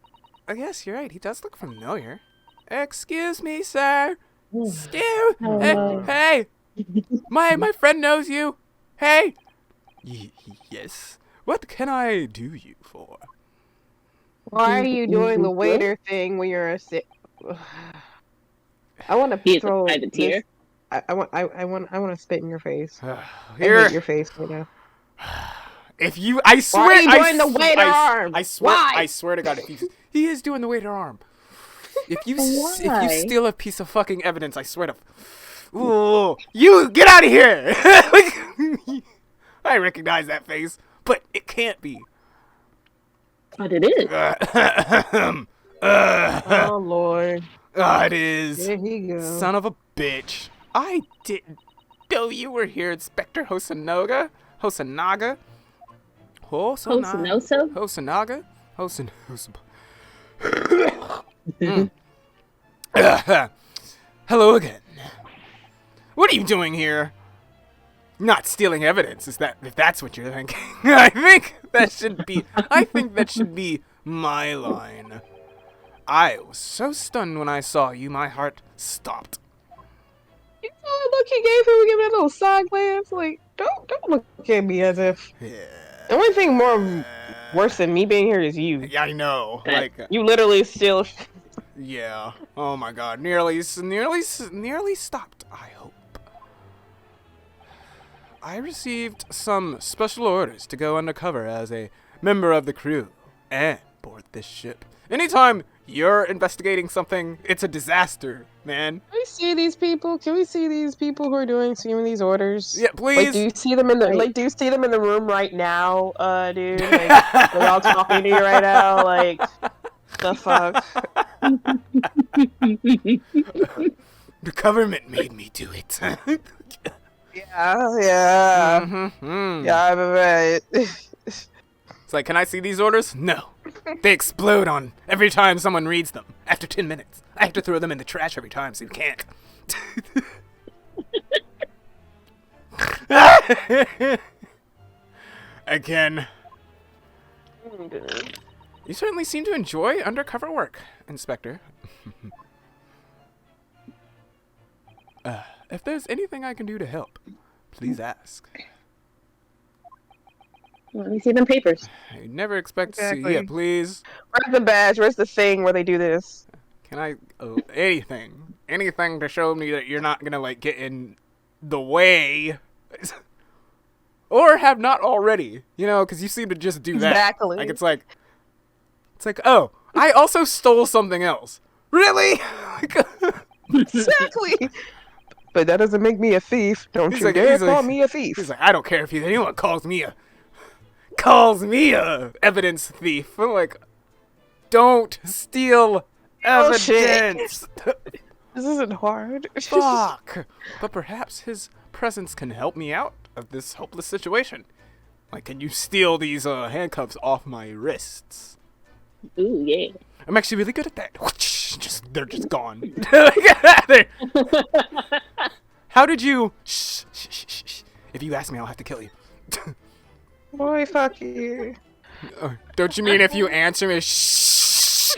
Speaker 1: guess you're right. He does look familiar. Excuse me, sir. Excuse. Hey. My friend knows you. Hey. Yes. What can I do you for?
Speaker 3: Why are you doing the waiter thing when you're a sick? I want to throw
Speaker 2: a tear.
Speaker 3: I want to spit in your face.
Speaker 1: Here.
Speaker 3: I hate your face right now.
Speaker 1: If you, I swear,
Speaker 3: Why are you doing the waiter arm?
Speaker 1: I swear,
Speaker 3: Why?
Speaker 1: I swear to God, if he is doing the waiter arm. If you steal a piece of fucking evidence, I swear to, ooh, you get out of here! Like, I recognize that face, but it can't be.
Speaker 2: But it is.
Speaker 3: Oh Lord.
Speaker 1: It is.
Speaker 3: There he goes.
Speaker 1: Son of a bitch. I didn't know you were here, Inspector Hosanaga. Hosanaga.
Speaker 2: Hosanoso?
Speaker 1: Hosanaga? Hello again. What are you doing here? Not stealing evidence, if that's what you're thinking. I think that should be my line. I was so stunned when I saw you, my heart stopped.
Speaker 3: You saw the look he gave him, we gave him a little side glance. Like, don't look at me as if.
Speaker 1: Yeah.
Speaker 3: The only thing worse than me being here is you.
Speaker 1: Yeah, I know. Like,
Speaker 3: you literally still.
Speaker 1: yeah. Oh my God. Nearly stopped. I hope. I received some special orders to go undercover as a member of the crew and board this ship. Anytime you're investigating something, it's a disaster, man.
Speaker 3: Can we see these people? Can we see these people who are giving these orders?
Speaker 1: Yeah, please.
Speaker 3: Like, do you see them in the room right now, dude? Like, they're all talking to you right now. Like, the fuck?
Speaker 1: The government made me do it.
Speaker 3: Yeah.
Speaker 1: Mm-hmm.
Speaker 3: Yeah, I'm right.
Speaker 1: It's like, can I see these orders? No. They explode on every time someone reads them. After 10 minutes. I have to throw them in the trash every time, so you can't. Again. You certainly seem to enjoy undercover work, Inspector. If there's anything I can do to help, please ask.
Speaker 2: Let me see them papers.
Speaker 1: I never expect to
Speaker 3: Exactly.
Speaker 1: see. Yeah, please.
Speaker 3: Where's the badge? Where's the thing where they do this?
Speaker 1: Can I? Anything to show me that you're not gonna like get in the way, or have not already. You know, because you seem to just do that.
Speaker 3: Exactly.
Speaker 1: Like it's like, oh, I also stole something else. Really?
Speaker 3: Exactly. But that doesn't make me a thief. Don't you dare call me a thief.
Speaker 1: He's like, I don't care if anyone calls me a evidence thief. I'm like, don't steal evidence.
Speaker 3: This isn't hard.
Speaker 1: Fuck. But perhaps his presence can help me out of this hopeless situation. Like, can you steal these handcuffs off my wrists?
Speaker 2: Ooh, yeah.
Speaker 1: I'm actually really good at that. They're just gone. How did you? Shh. If you ask me, I'll have to kill you.
Speaker 3: Boy, fuck you.
Speaker 1: Don't you mean if you answer me? Shh.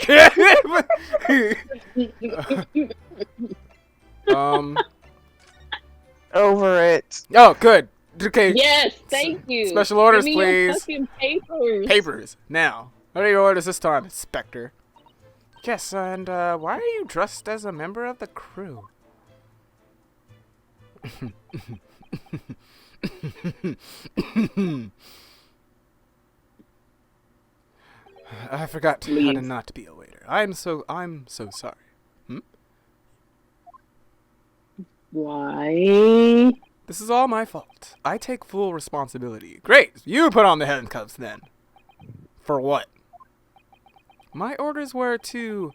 Speaker 3: Over it.
Speaker 1: Oh, good. Okay.
Speaker 2: Yes, thank you.
Speaker 1: Special orders,
Speaker 2: Give me your
Speaker 1: please.
Speaker 2: fucking papers.
Speaker 1: Papers. Now. What are your orders this time, Inspector? Yes, and why are you dressed as a member of the crew? I forgot how to not be a waiter. I'm so sorry.
Speaker 2: Why?
Speaker 1: This is all my fault. I take full responsibility. Great. You put on the handcuffs then. For what? My orders were to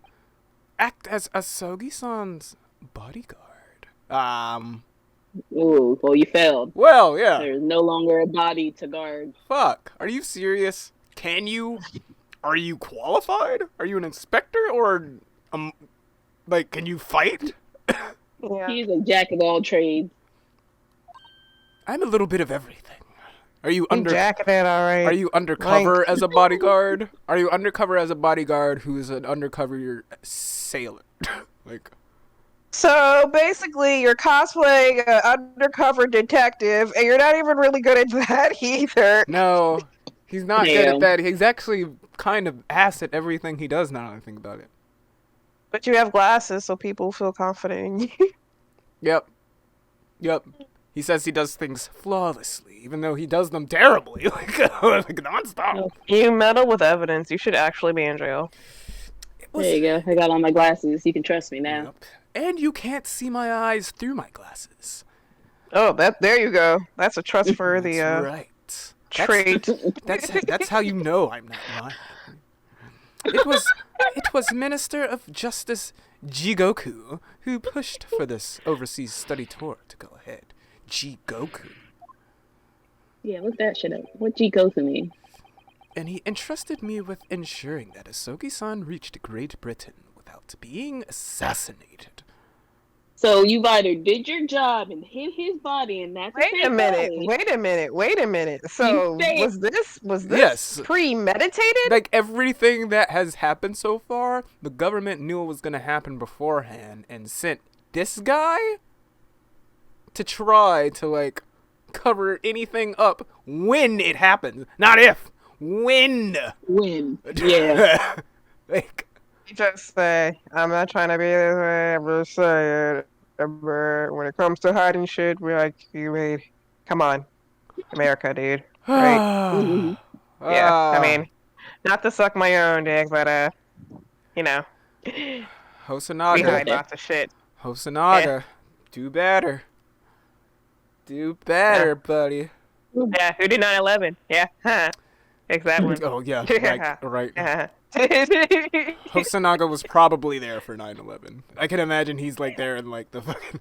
Speaker 1: act as Asogi-san's bodyguard.
Speaker 2: Ooh, well, you failed.
Speaker 1: Well, yeah.
Speaker 2: There's no longer a body to guard.
Speaker 1: Fuck. Are you serious? Can you? Are you qualified? Are you an inspector or, like, can you fight?
Speaker 3: Yeah.
Speaker 2: He's a jack of all trades.
Speaker 1: I'm a little bit of everything. Are you
Speaker 3: Jacketed, all right.
Speaker 1: Are you undercover as a bodyguard? Are you undercover as a bodyguard who's an undercover sailor? Like.
Speaker 3: So basically, you're cosplaying an undercover detective, and you're not even really good at that either.
Speaker 1: No, he's not good at that. He's actually kind of ass at everything he does now that I think about it.
Speaker 3: But you have glasses, so people feel confident in you.
Speaker 1: Yep. He says he does things flawlessly, even though he does them terribly, like nonstop.
Speaker 3: You meddle with evidence. You should actually be in jail.
Speaker 2: There you go. I got on my glasses. You can trust me now.
Speaker 1: Yep. And you can't see my eyes through my glasses.
Speaker 3: Oh, there you go. That's a trustworthy
Speaker 1: That's right.
Speaker 3: trait.
Speaker 1: That's how you know I'm not lying. It was Minister of Justice Jigoku who pushed for this overseas study tour to go ahead. Jigoku.
Speaker 2: Yeah, look that shit up. What G go to me?
Speaker 1: And he entrusted me with ensuring that Asogi-san reached Great Britain without being assassinated.
Speaker 2: So you either did your job and hid his body, and that's
Speaker 3: Wait a minute. So was this
Speaker 1: Yes.
Speaker 3: premeditated?
Speaker 1: Like everything that has happened so far, the government knew it was going to happen beforehand and sent this guy to try to like cover anything up when it happens. Not if. When.
Speaker 2: Yeah.
Speaker 1: Like.
Speaker 3: Just say, I'm not trying to be this way, I'm just saying. When it comes to hiding shit, we're like, come on. America, dude. Right? Yeah, I mean, not to suck my own dick, but, you know.
Speaker 1: Hosonaga.
Speaker 3: We hide lots of shit.
Speaker 1: Hosonaga. Do better. Do better, buddy.
Speaker 3: Yeah, who did 9/11? Yeah, huh. Exactly.
Speaker 1: Oh, yeah, right. Hosonaga was probably there for 9/11. I can imagine he's like there in like the fucking.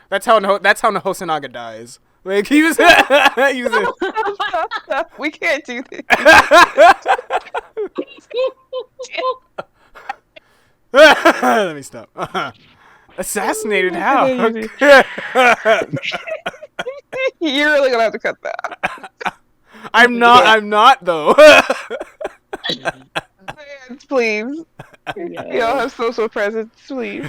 Speaker 1: That's how Hosonaga dies. Like he was.
Speaker 3: We can't do this.
Speaker 1: Let me stop. Assassinated? How?
Speaker 3: You're really gonna have to cut that.
Speaker 1: I'm not though.
Speaker 3: Please. Y'all have social presence, please.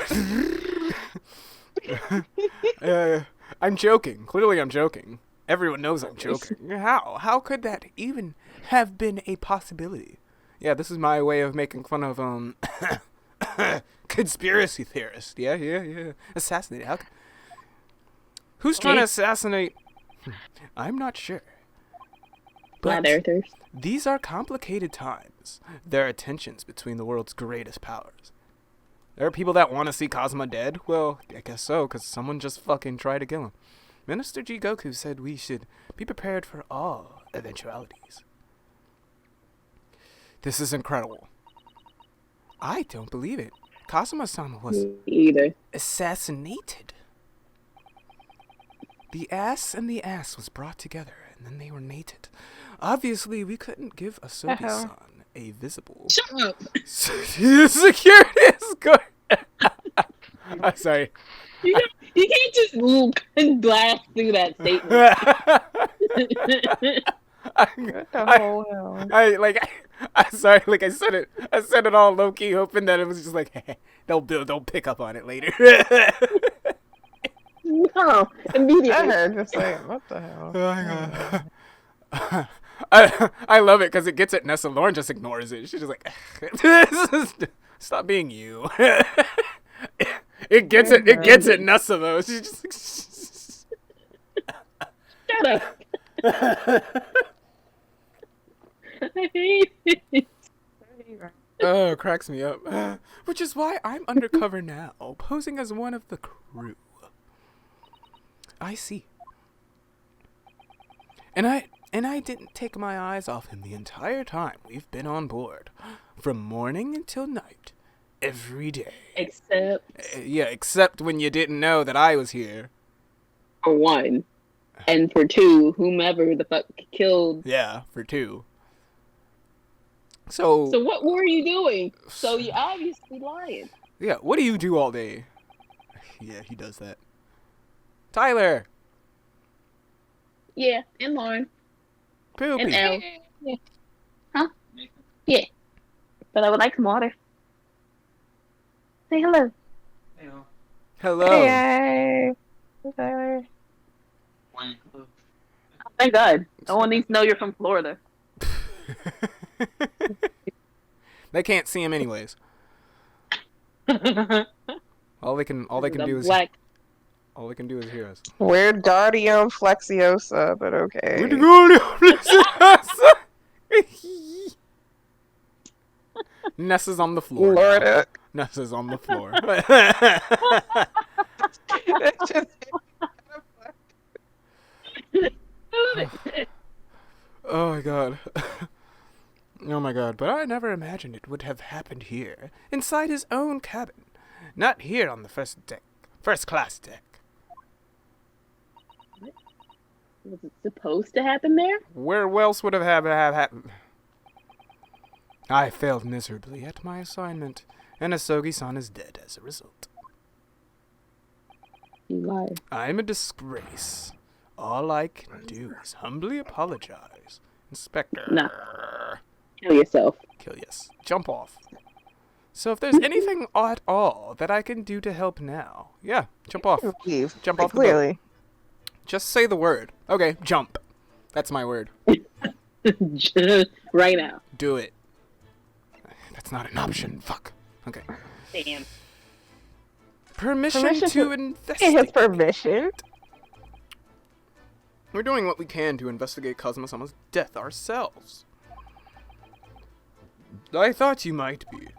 Speaker 1: I'm joking. Clearly I'm joking. Everyone knows I'm joking. How? How could that even have been a possibility? Yeah, this is my way of making fun of conspiracy theorists. Yeah. Assassinated. Who's trying to assassinate? I'm not sure. But these are complicated times. There are tensions between the world's greatest powers. There are people that want to see Kazuma dead. Well, I guess so, because someone just fucking tried to kill him. Minister Jigoku said we should be prepared for all eventualities. This is incredible. I don't believe it. Kazuma-san was assassinated. The ass and the ass was brought together, and then they were mated. Obviously, we couldn't give Asogi-san a visible...
Speaker 2: Shut up!
Speaker 1: Security escort! I'm sorry.
Speaker 2: You can't just blast through that statement.
Speaker 1: I'm sorry, like I said it all low key, hoping that it was just like they'll pick up on it later.
Speaker 2: No, immediately.
Speaker 3: Just like, what the hell?
Speaker 1: I love it because it gets at Nessa. Lauren just ignores it. She's just like, stop being you. It gets at Nessa though. She's just like,
Speaker 2: Shut up. I hate it.
Speaker 1: Oh, it cracks me up. Which is why I'm undercover now, posing as one of the crew. I see. And I didn't take my eyes off him the entire time we've been on board. From morning until night. Every day.
Speaker 2: Except
Speaker 1: Yeah, except when you didn't know that I was here.
Speaker 2: for one. And for two, whomever the fuck killed.
Speaker 1: Yeah, for two. So
Speaker 2: what were you doing? So you're obviously lying.
Speaker 1: yeah, what do you do all day? Yeah, he does that. Tyler!
Speaker 2: Yeah, and Lauren.
Speaker 1: Poopy.
Speaker 2: And Elle. Yeah. Huh? Yeah. But I would like some water. Say hello.
Speaker 1: Hello.
Speaker 3: Hey. Tyler.
Speaker 2: Oh, thank God. No one needs to know you're from Florida.
Speaker 1: They can't see him anyways. All they can do is
Speaker 2: black.
Speaker 1: all they can do is hear us.
Speaker 3: We're Guardium Flexiosa, but okay.
Speaker 1: Ness is on the floor.
Speaker 3: Florida.
Speaker 1: Ness is on the floor.
Speaker 3: It's just-
Speaker 1: Oh my god. Oh my god, but I never imagined it would have happened here, inside his own cabin. Not here on the first class deck.
Speaker 2: Was it supposed to happen there?
Speaker 1: Where else would have happened? I failed miserably at my assignment, and Asogi-san is dead as a result.
Speaker 2: You lied.
Speaker 1: I'm a disgrace. All I can do is humbly apologize. Inspector.
Speaker 2: No. Kill yourself.
Speaker 1: Kill, yes. Jump off. So if there's anything at all that I can do to help now, yeah, jump off.
Speaker 3: Leave.
Speaker 1: Jump
Speaker 3: Like,
Speaker 1: off the boat.
Speaker 3: clearly.
Speaker 1: Just say the word. Okay, jump. That's my word.
Speaker 2: Right now.
Speaker 1: Do it. That's not an option. Fuck. Okay.
Speaker 2: Damn.
Speaker 1: Permission
Speaker 3: Permission
Speaker 1: to
Speaker 3: to-
Speaker 1: investigate.
Speaker 3: Get his permission.
Speaker 1: We're doing what we can to investigate Kazuma-sama's death ourselves. I thought you might be.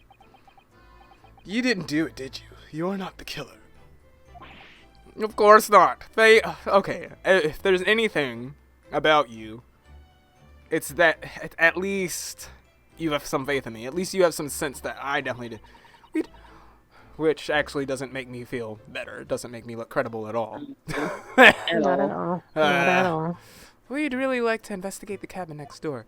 Speaker 1: You didn't do it, did you? You're not the killer. Of course not. Okay, if there's anything about you, it's that at least you have some faith in me. At least you have some sense that I definitely did. Which actually doesn't make me feel better. It doesn't make me look credible at all.
Speaker 2: At
Speaker 3: Not at
Speaker 2: all.
Speaker 3: all. Not at all.
Speaker 1: We'd really like to investigate the cabin next door.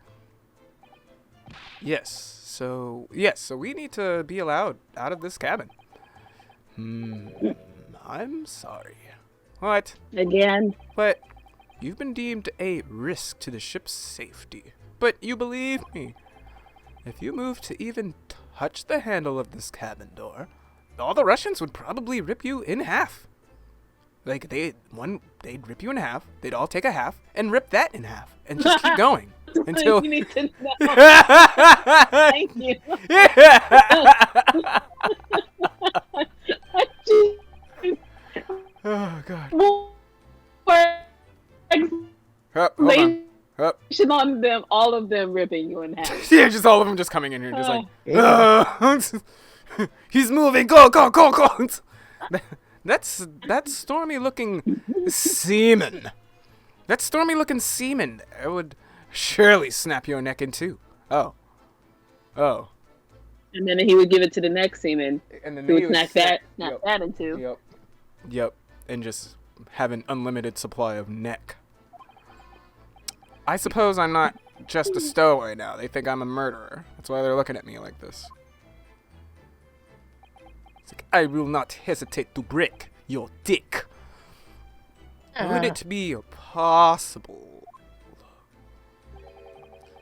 Speaker 1: Yes, so we need to be allowed out of this cabin. I'm sorry. What?
Speaker 2: Again.
Speaker 1: But you've been deemed a risk to the ship's safety. But you believe me. If you move to even touch the handle of this cabin door, all the Russians would probably rip you in half. Like, they'd rip you in half, they'd all take a half, and rip that in half, and just keep going. Until...
Speaker 2: You need to know. Thank you.
Speaker 1: Oh, God. Hold on.
Speaker 2: On them, all of them ripping you in half.
Speaker 1: Yeah, just all of them just coming in here, just like, he's moving, go, go, go, go. That's stormy looking seaman. That stormy looking seaman there would surely snap your neck in two. Oh.
Speaker 2: And then he would give it to the next seaman,
Speaker 1: And then
Speaker 2: who would
Speaker 1: he would
Speaker 2: snap that in two.
Speaker 1: Yep. And just have an unlimited supply of neck. I suppose I'm not just a stowaway now. They think I'm a murderer. That's why they're looking at me like this. It's like, I will not hesitate to break your dick. Would it be possible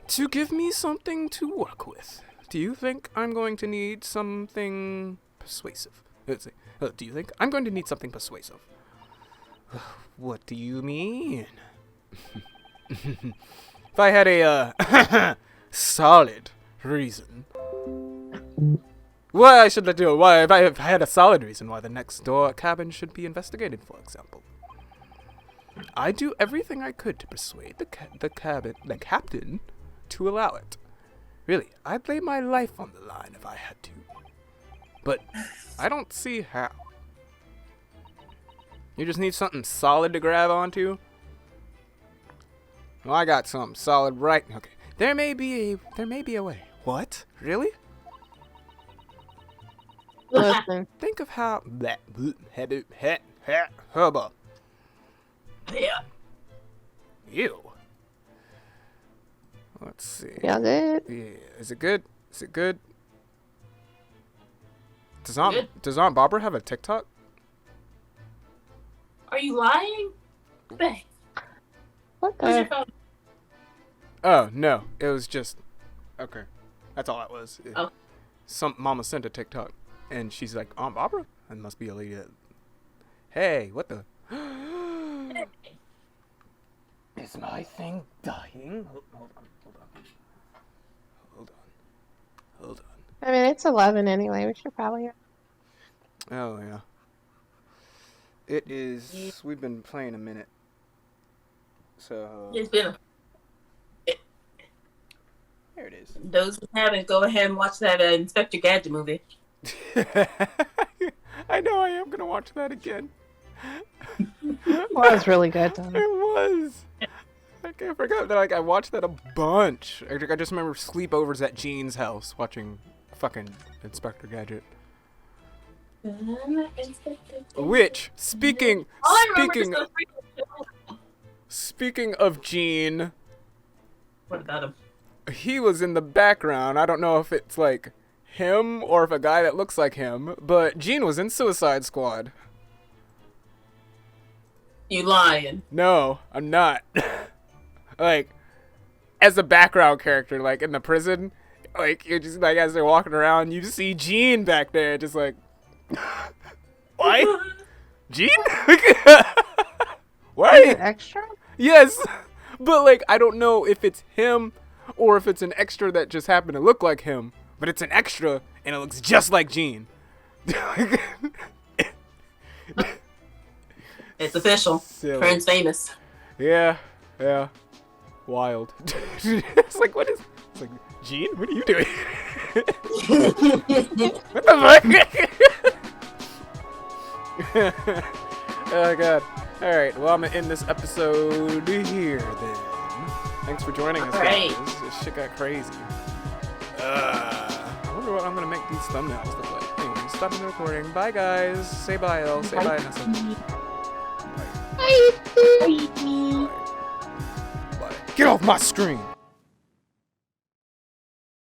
Speaker 1: to give me something to work with? Do you think I'm going to need something persuasive? Let's see. Do you think I'm going to need something persuasive? What do you mean? If I had a solid reason. Why I should do? Why if I had a solid reason why the next door cabin should be investigated, for example. I do everything I could to persuade the captain to allow it. Really, I'd lay my life on the line if I had to. But I don't see how. You just need something solid to grab onto? Well, I got something solid right. Okay. There may be a way. What? Really?
Speaker 3: Listen.
Speaker 1: Think of how hubba.
Speaker 7: Yeah.
Speaker 1: Ew. Let's see.
Speaker 3: Yeah, good.
Speaker 1: Yeah. Is it good? Is it good? Does
Speaker 7: Good.
Speaker 1: Aunt Barbara have a TikTok?
Speaker 7: Are you lying? Babe,
Speaker 3: What
Speaker 7: where's your
Speaker 3: the?
Speaker 7: phone?
Speaker 1: Oh no, it was just okay. That's all it was.
Speaker 7: Oh.
Speaker 1: Some mama sent a TikTok, and she's like, Aunt Barbara? It must be a lady that. Hey, what the? Is my thing dying? Hold on.
Speaker 3: I mean, it's 11 anyway. We should probably.
Speaker 1: Oh yeah. It is. We've been playing a minute. So.
Speaker 7: It's been
Speaker 1: There it is.
Speaker 7: those who haven't, go ahead and watch that Inspector Gadget movie.
Speaker 1: I know I am gonna watch that again.
Speaker 3: Well, it was really good.
Speaker 1: It was. Like, I forgot that I watched that a bunch. I just remember sleepovers at Jean's house watching fucking Inspector Gadget. Which speaking of Jean,
Speaker 7: What about him?
Speaker 1: he was in the background. I don't know if it's like him or if a guy that looks like him, but Jean was in Suicide Squad.
Speaker 7: You lying?
Speaker 1: No, I'm not. Like, as a background character, like in the prison, like you're just like as they're walking around, you see Jean back there, just like, why? Jean? Why?
Speaker 3: Extra?
Speaker 1: Yes, but like I don't know if it's him or if it's an extra that just happened to look like him, but it's an extra and it looks just like Jean.
Speaker 7: It's official.
Speaker 1: Silly.
Speaker 7: Prince famous.
Speaker 1: Yeah. Wild. It's like, what is... It's like, Jean, what are you doing? What the fuck? Oh, God. Alright, well, I'm gonna end this episode here, then. Thanks for joining us,
Speaker 7: Alright.
Speaker 1: guys. This shit got crazy. I wonder what I'm gonna make these thumbnails look like. Anyway, stopping the recording. Bye, guys. Say bye, Elle. Say bye, Nessa. Bye. Bye. Get off my screen!